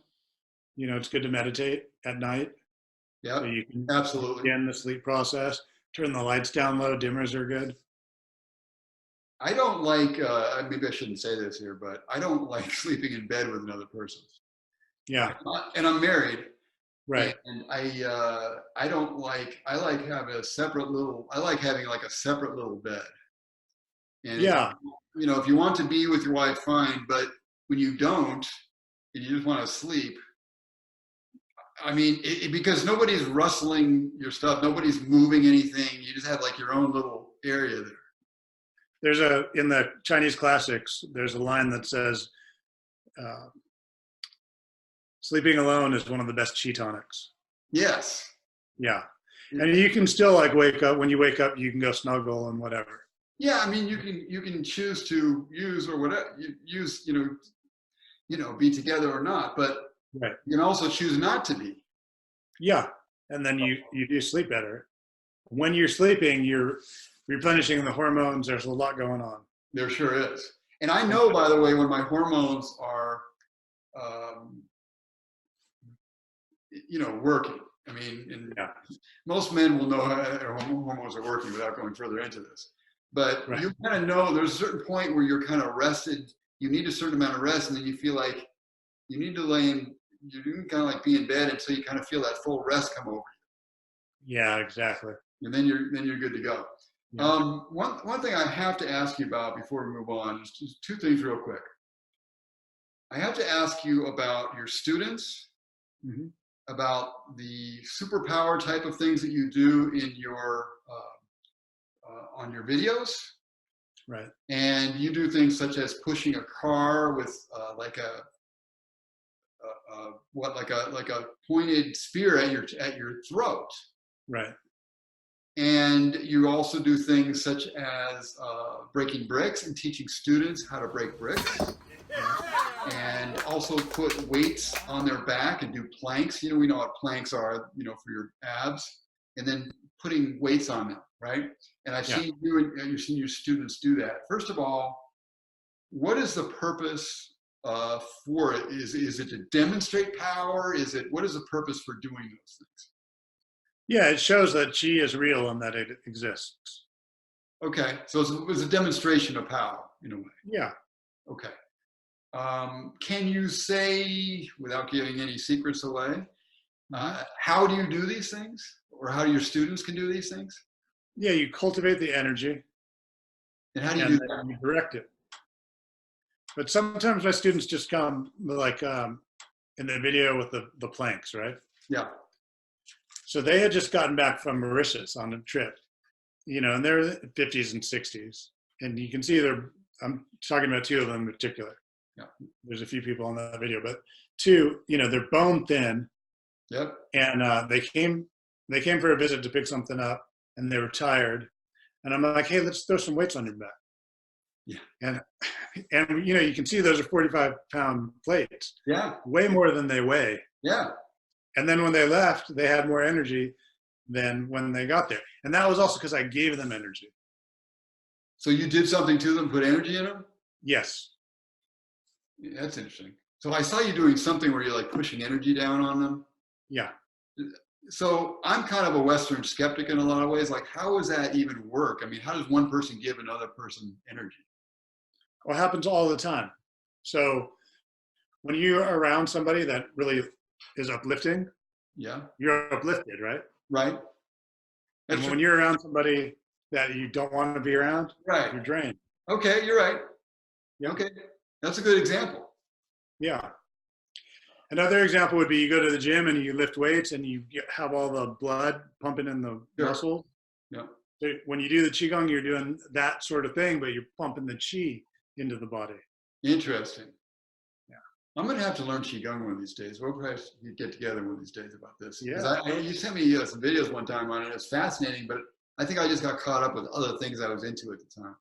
It's good to meditate at night. Yeah, so you can absolutely. begin the sleep process. Turn the lights down low. Dimmers are good. I don't like, maybe I shouldn't say this here, but I don't like sleeping in bed with another person. Yeah. And I'm married. Right. And I don't like, I like having a separate little, I like having like a separate little bed. And yeah. If you want to be with your wife, fine. But when you don't, and you just want to sleep, because nobody's rustling your stuff, nobody's moving anything. You just have like your own little area there. There's in the Chinese classics, there's a line that says, sleeping alone is one of the best chi tonics. Yes. Yeah. And you can still wake up, when you wake up, you can go snuggle and whatever. Yeah. You can choose to use or whatever be together or not, but right. You can also choose not to be. Yeah. And then you do sleep better. When you're sleeping, you're replenishing the hormones. There's a lot going on. There sure is. And I know, by the way, when my hormones are, working. Most men will know how their hormones are working without going further into this. But right. You kind of know there's a certain point where you're kind of rested. You need a certain amount of rest, and then you feel like you need to you kind of like be in bed until you kind of feel that full rest come over you. Yeah, exactly. And then you're good to go. Yeah. One thing I have to ask you about before we move on is just two things real quick. I have to ask you about your students, mm-hmm. about the superpower type of things that you do in your on your videos. Right. And you do things such as pushing a car with like a pointed spear at your throat. Right. And you also do things such as breaking bricks and teaching students how to break bricks. And also put weights on their back and do planks. We know what planks are, for your abs. And then putting weights on them, right? And I've seen you've seen your students do that. First of all, what is the purpose for it? Is it to demonstrate power? What is the purpose for doing those things? Yeah, it shows that chi is real and that it exists. Okay, so it was a demonstration of power in a way. Yeah. Okay. Can you say, without giving any secrets away, how do you do these things? Or how your students can do these things? Yeah, you cultivate the energy. And how do you do that? You direct it. But sometimes my students just come in the video with the planks, right? Yeah. So they had just gotten back from Mauritius on a trip, and they're in the 50s and 60s. And you can see I'm talking about two of them in particular. Yeah. There's a few people on that video, but two, they're bone thin. Yep. And they came for a visit to pick something up, and they were tired. And I'm like, hey, let's throw some weights on your back. Yeah. And you can see those are 45-pound plates. Yeah. Way more than they weigh. Yeah. And then when they left, they had more energy than when they got there. And that was also because I gave them energy. So you did something to them, put energy in them? Yes. Yeah, that's interesting. So I saw you doing something where you're like pushing energy down on them. Yeah. So I'm kind of a Western skeptic in a lot of ways. Like, how does that even work? I mean, how does one person give another person energy? Well, it happens all the time. So when you're around somebody that really is uplifting, Yeah. you're uplifted, right? Right. And when you're around somebody that you don't want to be around, right, you're drained. Okay, you're right. Yeah. Okay, that's a good example. Yeah. Another example would be you go to the gym and you lift weights and you have all the blood pumping in the muscles. Yeah. So when you do the Qigong, you're doing that sort of thing, but you're pumping the Qi into the body. Interesting. Yeah. I'm going to have to learn Qigong one of these days. We'll probably get together one of these days about this. Yeah. You sent me some videos one time on it. It's fascinating, but I think I just got caught up with other things I was into at the time.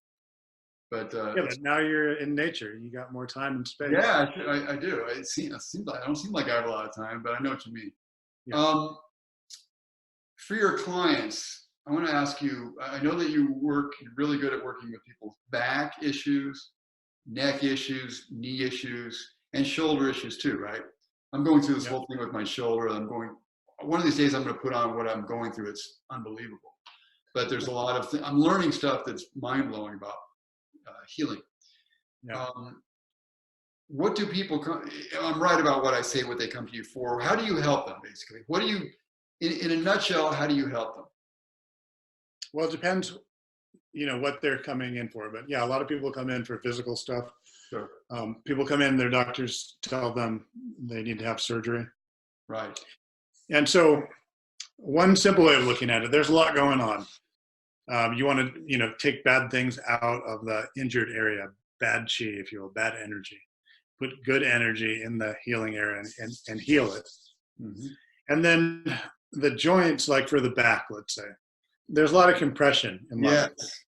But but now you're in nature. You got more time and space. Yeah, I do. It seems like I don't seem like I have a lot of time, but I know what you mean. Yeah. For your clients, I want to ask you. I know that you're really good at working with people's back issues, neck issues, knee issues, and shoulder issues too, right? I'm going through this whole thing with my shoulder. One of these days I'm going to put on what I'm going through. It's unbelievable. But there's a lot of I'm learning stuff that's mind-blowing about healing. Yeah. What do people I'm right about what I say, what they come to you for. How do you help them, basically? What do you, in a nutshell, how do you help them? Well, it depends, what they're coming in for. But yeah, a lot of people come in for physical stuff. Sure. People come in, their doctors tell them they need to have surgery. Right. And so one simple way of looking at it, there's a lot going on. You want to, take bad things out of the injured area, bad Qi, if you will, bad energy. Put good energy in the healing area and heal it. Mm-hmm. And then the joints, like for the back, let's say, there's a lot of compression in life. Yes.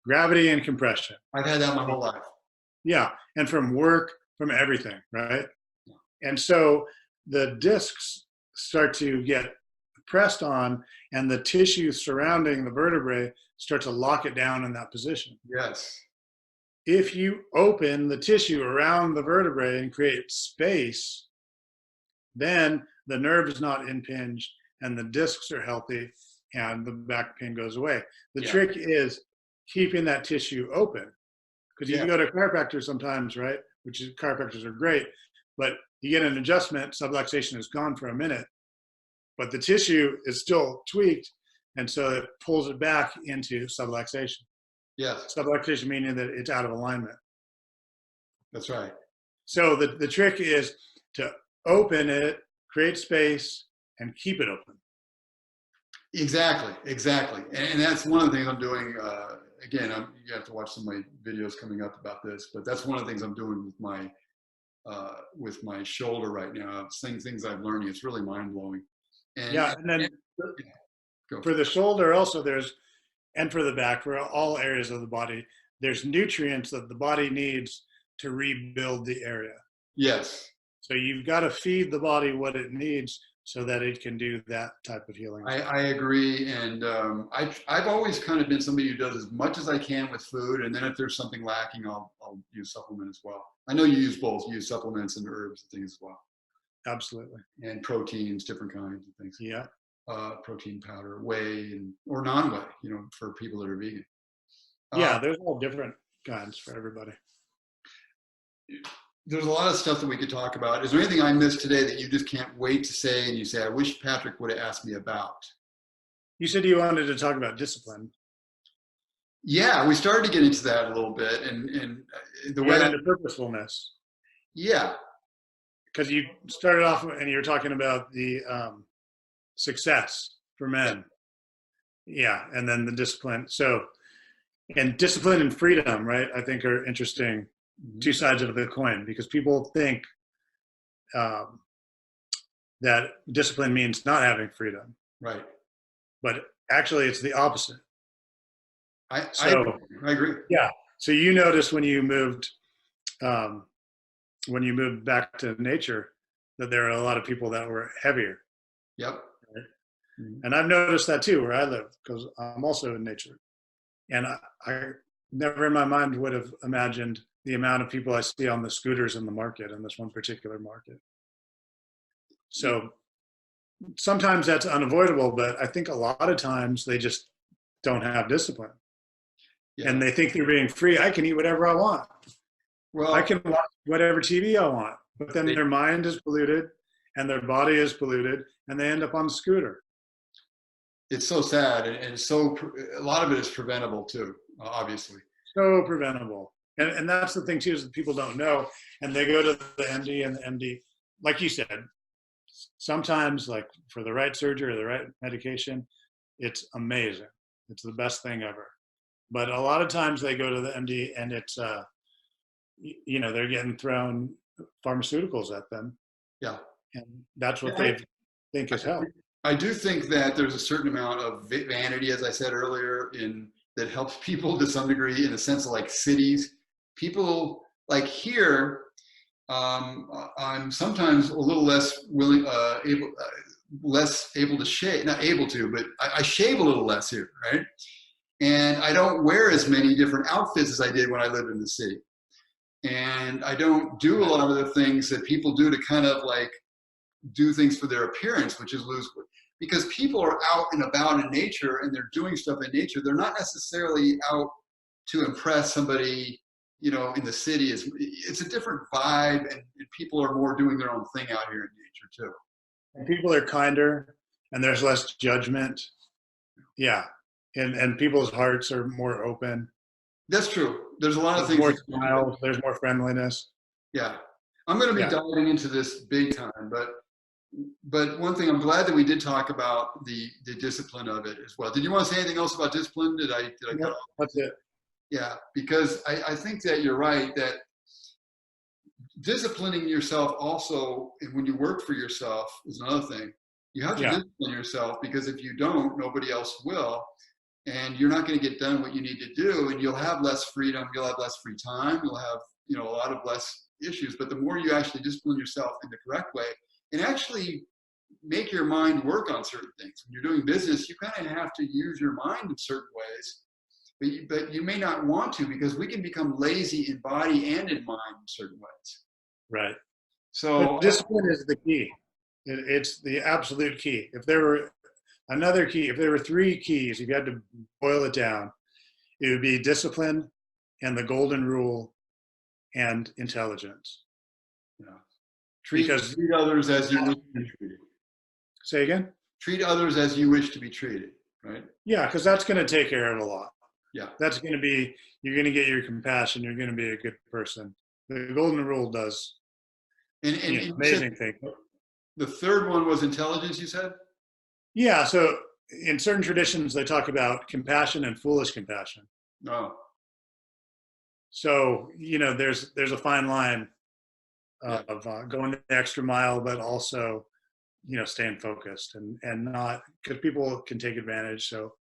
Gravity and compression. I've had that my whole life. Yeah. And from work, from everything, right? Yeah. And so the discs start to get pressed on, and the tissue surrounding the vertebrae start to lock it down in that position. Yes. If you open the tissue around the vertebrae and create space, then the nerve is not impinged and the discs are healthy and the back pain goes away. The trick is keeping that tissue open, because you can go to a chiropractor sometimes, right? Chiropractors are great, but you get an adjustment, subluxation is gone for a minute, but the tissue is still tweaked, and so it pulls it back into subluxation. Yes. Subluxation meaning that it's out of alignment. That's right. So the trick is to open it, create space, and keep it open. Exactly. And that's one of the things I'm doing. Again, you have to watch some of my videos coming up about this, but that's one of the things I'm doing with my shoulder right now. Things I'm learning. It's really mind-blowing. And then for the shoulder also and for the back, for all areas of the body, there's nutrients that the body needs to rebuild the area. Yes. So you've got to feed the body what it needs so that it can do that type of healing. I agree. And I've always kind of been somebody who does as much as I can with food. And then if there's something lacking, I'll use supplement as well. I know you use both. You use supplements and herbs and things as well. Absolutely. And proteins, different kinds of things. Yeah. Protein powder, whey, or non-whey, for people that are vegan. Yeah, there's all different kinds for everybody. There's a lot of stuff that we could talk about. Is there anything I missed today that you just can't wait to say, and you say, I wish Patrick would have asked me about? You said you wanted to talk about discipline. Yeah, we started to get into that a little bit, and the way into purposefulness. Yeah. Because you started off and you were talking about the success for men. Yeah, and then the discipline. So, and discipline and freedom, right, I think are interesting two sides of the coin, because people think that discipline means not having freedom. Right. But actually, it's the opposite. I agree. Yeah. So you noticed when you moved back to nature that there are a lot of people that were heavier. Yep. Right? Mm-hmm. And I've noticed that too where I live, because I'm also in nature. And I never in my mind would have imagined the amount of people I see on the scooters in the market, in this one particular market. So sometimes that's unavoidable, but I think a lot of times they just don't have discipline. Yeah. And they think they're being free. I can eat whatever I want. Well, I can watch whatever TV I want, but then their mind is polluted and their body is polluted and they end up on the scooter. It's so sad, and so a lot of it is preventable too, obviously. So preventable. And that's the thing too, is that people don't know, and they go to the MD, and the MD, like you said, sometimes like for the right surgery or the right medication, it's amazing. It's the best thing ever. But a lot of times they go to the MD and it's, they're getting thrown pharmaceuticals at them. Yeah. And that's what they think is help. I do think that there's a certain amount of vanity, as I said earlier, that helps people to some degree, in the sense of like cities. People like here, I'm sometimes a little less willing, less able to shave, not able to, but I shave a little less here, right? And I don't wear as many different outfits as I did when I lived in the city. And I don't do a lot of the things that people do to kind of like do things for their appearance, which is lose weight. Because people are out and about in nature and they're doing stuff in nature. They're not necessarily out to impress somebody, in the city. It's a different vibe, and people are more doing their own thing out here in nature too. And people are kinder and there's less judgment. Yeah. And people's hearts are more open. That's true. There's a lot of things. More smiles, there's more friendliness. Yeah. I'm going to be diving into this big time, but one thing, I'm glad that we did talk about the discipline of it as well. Did you want to say anything else about discipline? Did I cut off? That's it. Yeah, because I think that you're right, that disciplining yourself also, and when you work for yourself, is another thing. You have to discipline yourself, because if you don't, nobody else will. And you're not going to get done what you need to do, and you'll have less freedom, you'll have less free time, you'll have a lot of less issues. But the more you actually discipline yourself in the correct way, and actually make your mind work on certain things. When you're doing business, you kind of have to use your mind in certain ways, but you may not want to, because we can become lazy in body and in mind in certain ways. Right. So but discipline is the key. It's the absolute key. If there were another key, if there were three keys, if you had to boil it down, it would be discipline and the golden rule and intelligence. Treat others as you wish to be treated. Say again? Treat others as you wish to be treated, right? Yeah, because that's going to take care of a lot. Yeah. That's going to be, you're going to get your compassion, you're going to be a good person. The golden rule does amazing things. The third one was intelligence, you said? Yeah, so in certain traditions, they talk about compassion and foolish compassion. Oh. So, there's a fine line of going the extra mile, but also, staying focused and not, because people can take advantage. So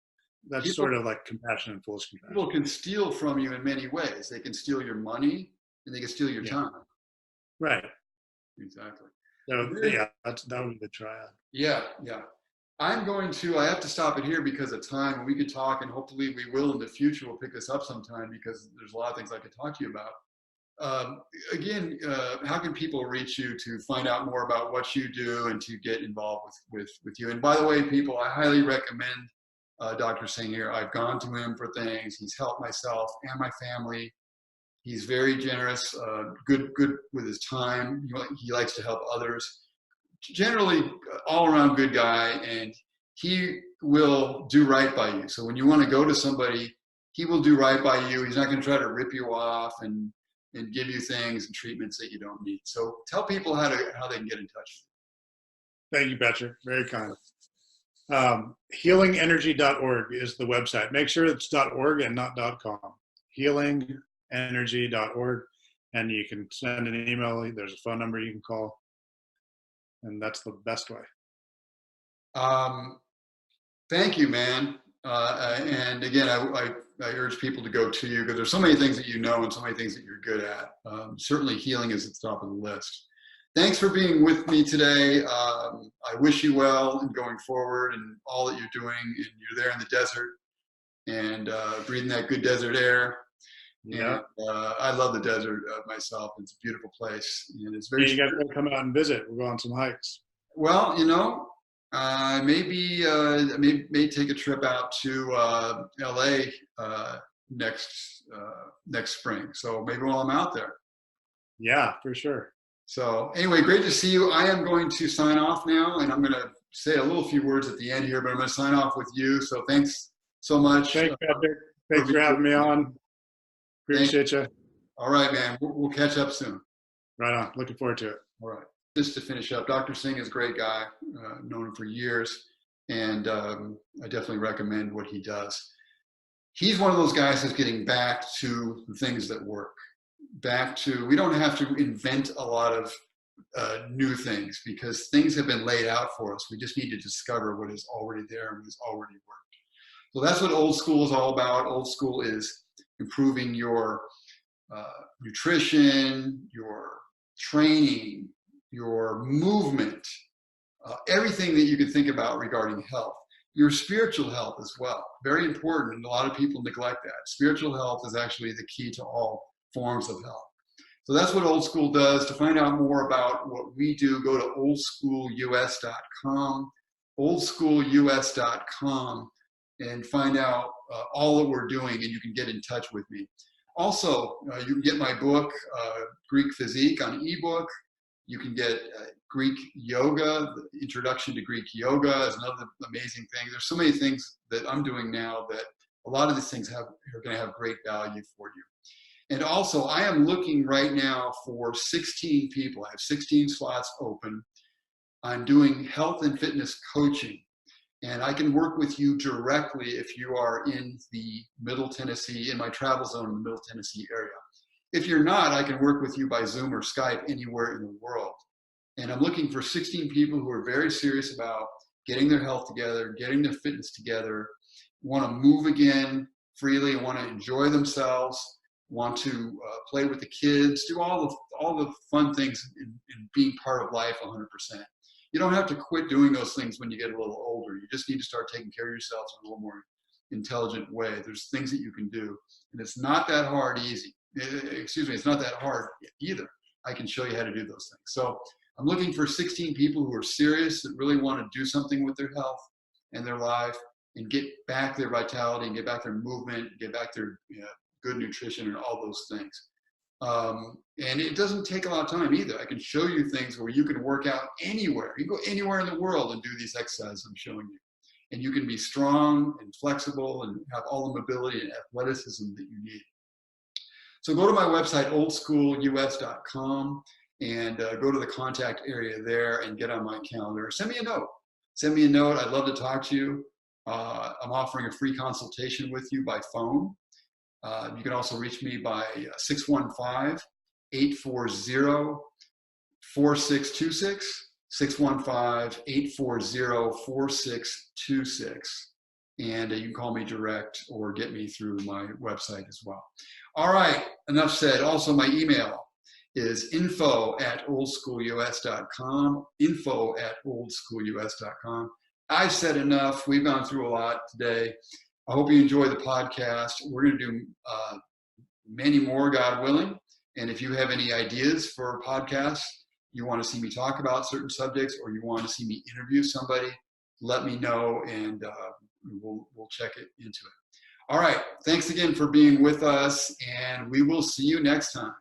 that's sort of like compassion and foolish compassion. People can steal from you in many ways. They can steal your money and they can steal your time. Right. Exactly. So that would be the triad. Yeah. I have to stop it here because of time, and we could talk, and hopefully we will in the future. We'll pick this up sometime, because there's a lot of things I could talk to you about. Again, how can people reach you to find out more about what you do and to get involved with you? And by the way, people, I highly recommend Dr. Singh here. I've gone to him for things. He's helped myself and my family. He's very generous, good with his time. He likes to help others. Generally, all around good guy, and he will do right by you. So when you want to go to somebody, he will do right by you. He's not going to try to rip you off and give you things and treatments that you don't need. So tell people how they can get in touch. Thank you, Patrick. Very kind. Healingenergy.org is the website. Make sure it's .org and not .com. Healingenergy.org. and you can send an email. There's a phone number you can call, and that's the best way. Thank you, man. And again, I urge people to go to you because there's so many things that you know and so many things that you're good at. Certainly healing is at the top of the list. Thanks for being with me today. I wish you well in going forward and all that you're doing. And you're there in the desert and breathing that good desert air. Yeah. And, I love the desert myself. It's a beautiful place. And it's very. You guys got to come out and visit. We'll go on some hikes. Well, maybe may take a trip out to LA next spring. So maybe while I'm out there. Yeah, for sure. So anyway, great to see you. I am going to sign off now, and I'm going to say a few words at the end here, but I'm going to sign off with you. So thanks so much. Thanks, Patrick. Thanks for having me on. Appreciate you. All right, man. We'll catch up soon. Right on. Looking forward to it. All right. Just to finish up, Dr. Singh is a great guy. Known him for years, and I definitely recommend what he does. He's one of those guys that's getting back to the things that work. We don't have to invent a lot of new things because things have been laid out for us. We just need to discover what is already there and what has already worked. So that's what old school is all about. Old school is improving your nutrition, your training, your movement, everything that you can think about regarding health. Your spiritual health as well. Very important, and a lot of people neglect that. Spiritual health is actually the key to all forms of health. So that's what Old School does. To find out more about what we do, go to oldschoolus.com, oldschoolus.com, and find out all that we're doing, and you can get in touch with me. Also, you can get my book, Greek Physique, on ebook. You can get Greek Yoga, the Introduction to Greek Yoga is another amazing thing. There's so many things that I'm doing now that a lot of these things are going to have great value for you. And also, I am looking right now for 16 people. I have 16 slots open. I'm doing health and fitness coaching. And I can work with you directly if you are in the Middle Tennessee, in my travel zone in the Middle Tennessee area. If you're not, I can work with you by Zoom or Skype anywhere in the world. And I'm looking for 16 people who are very serious about getting their health together, getting their fitness together, want to move again freely, want to enjoy themselves, want to play with the kids, do all the fun things in being part of life 100%. You don't have to quit doing those things when you get a little older. You just need to start taking care of yourselves in a little more intelligent way. There's things that you can do, and it's not that hard it's not that hard either. I can show you how to do those things. So I'm looking for 16 people who are serious, that really want to do something with their health and their life and get back their vitality and get back their movement, get back their good nutrition and all those things. And it doesn't take a lot of time either. I can show you things where you can work out anywhere. You can go anywhere in the world and do these exercises I'm showing you. And you can be strong and flexible and have all the mobility and athleticism that you need. So go to my website, oldschoolus.com, and go to the contact area there and get on my calendar. Send me a note. I'd love to talk to you. I'm offering a free consultation with you by phone. You can also reach me by 615-840-4626, 615-840-4626. And you can call me direct or get me through my website as well. All right, enough said. Also, my email is info@oldschoolus.com, info@oldschoolus.com. I've said enough. We've gone through a lot today. I hope you enjoy the podcast. We're going to do many more, God willing. And if you have any ideas for podcasts, you want to see me talk about certain subjects, or you want to see me interview somebody, let me know, and we'll check it into it. All right. Thanks again for being with us, and we will see you next time.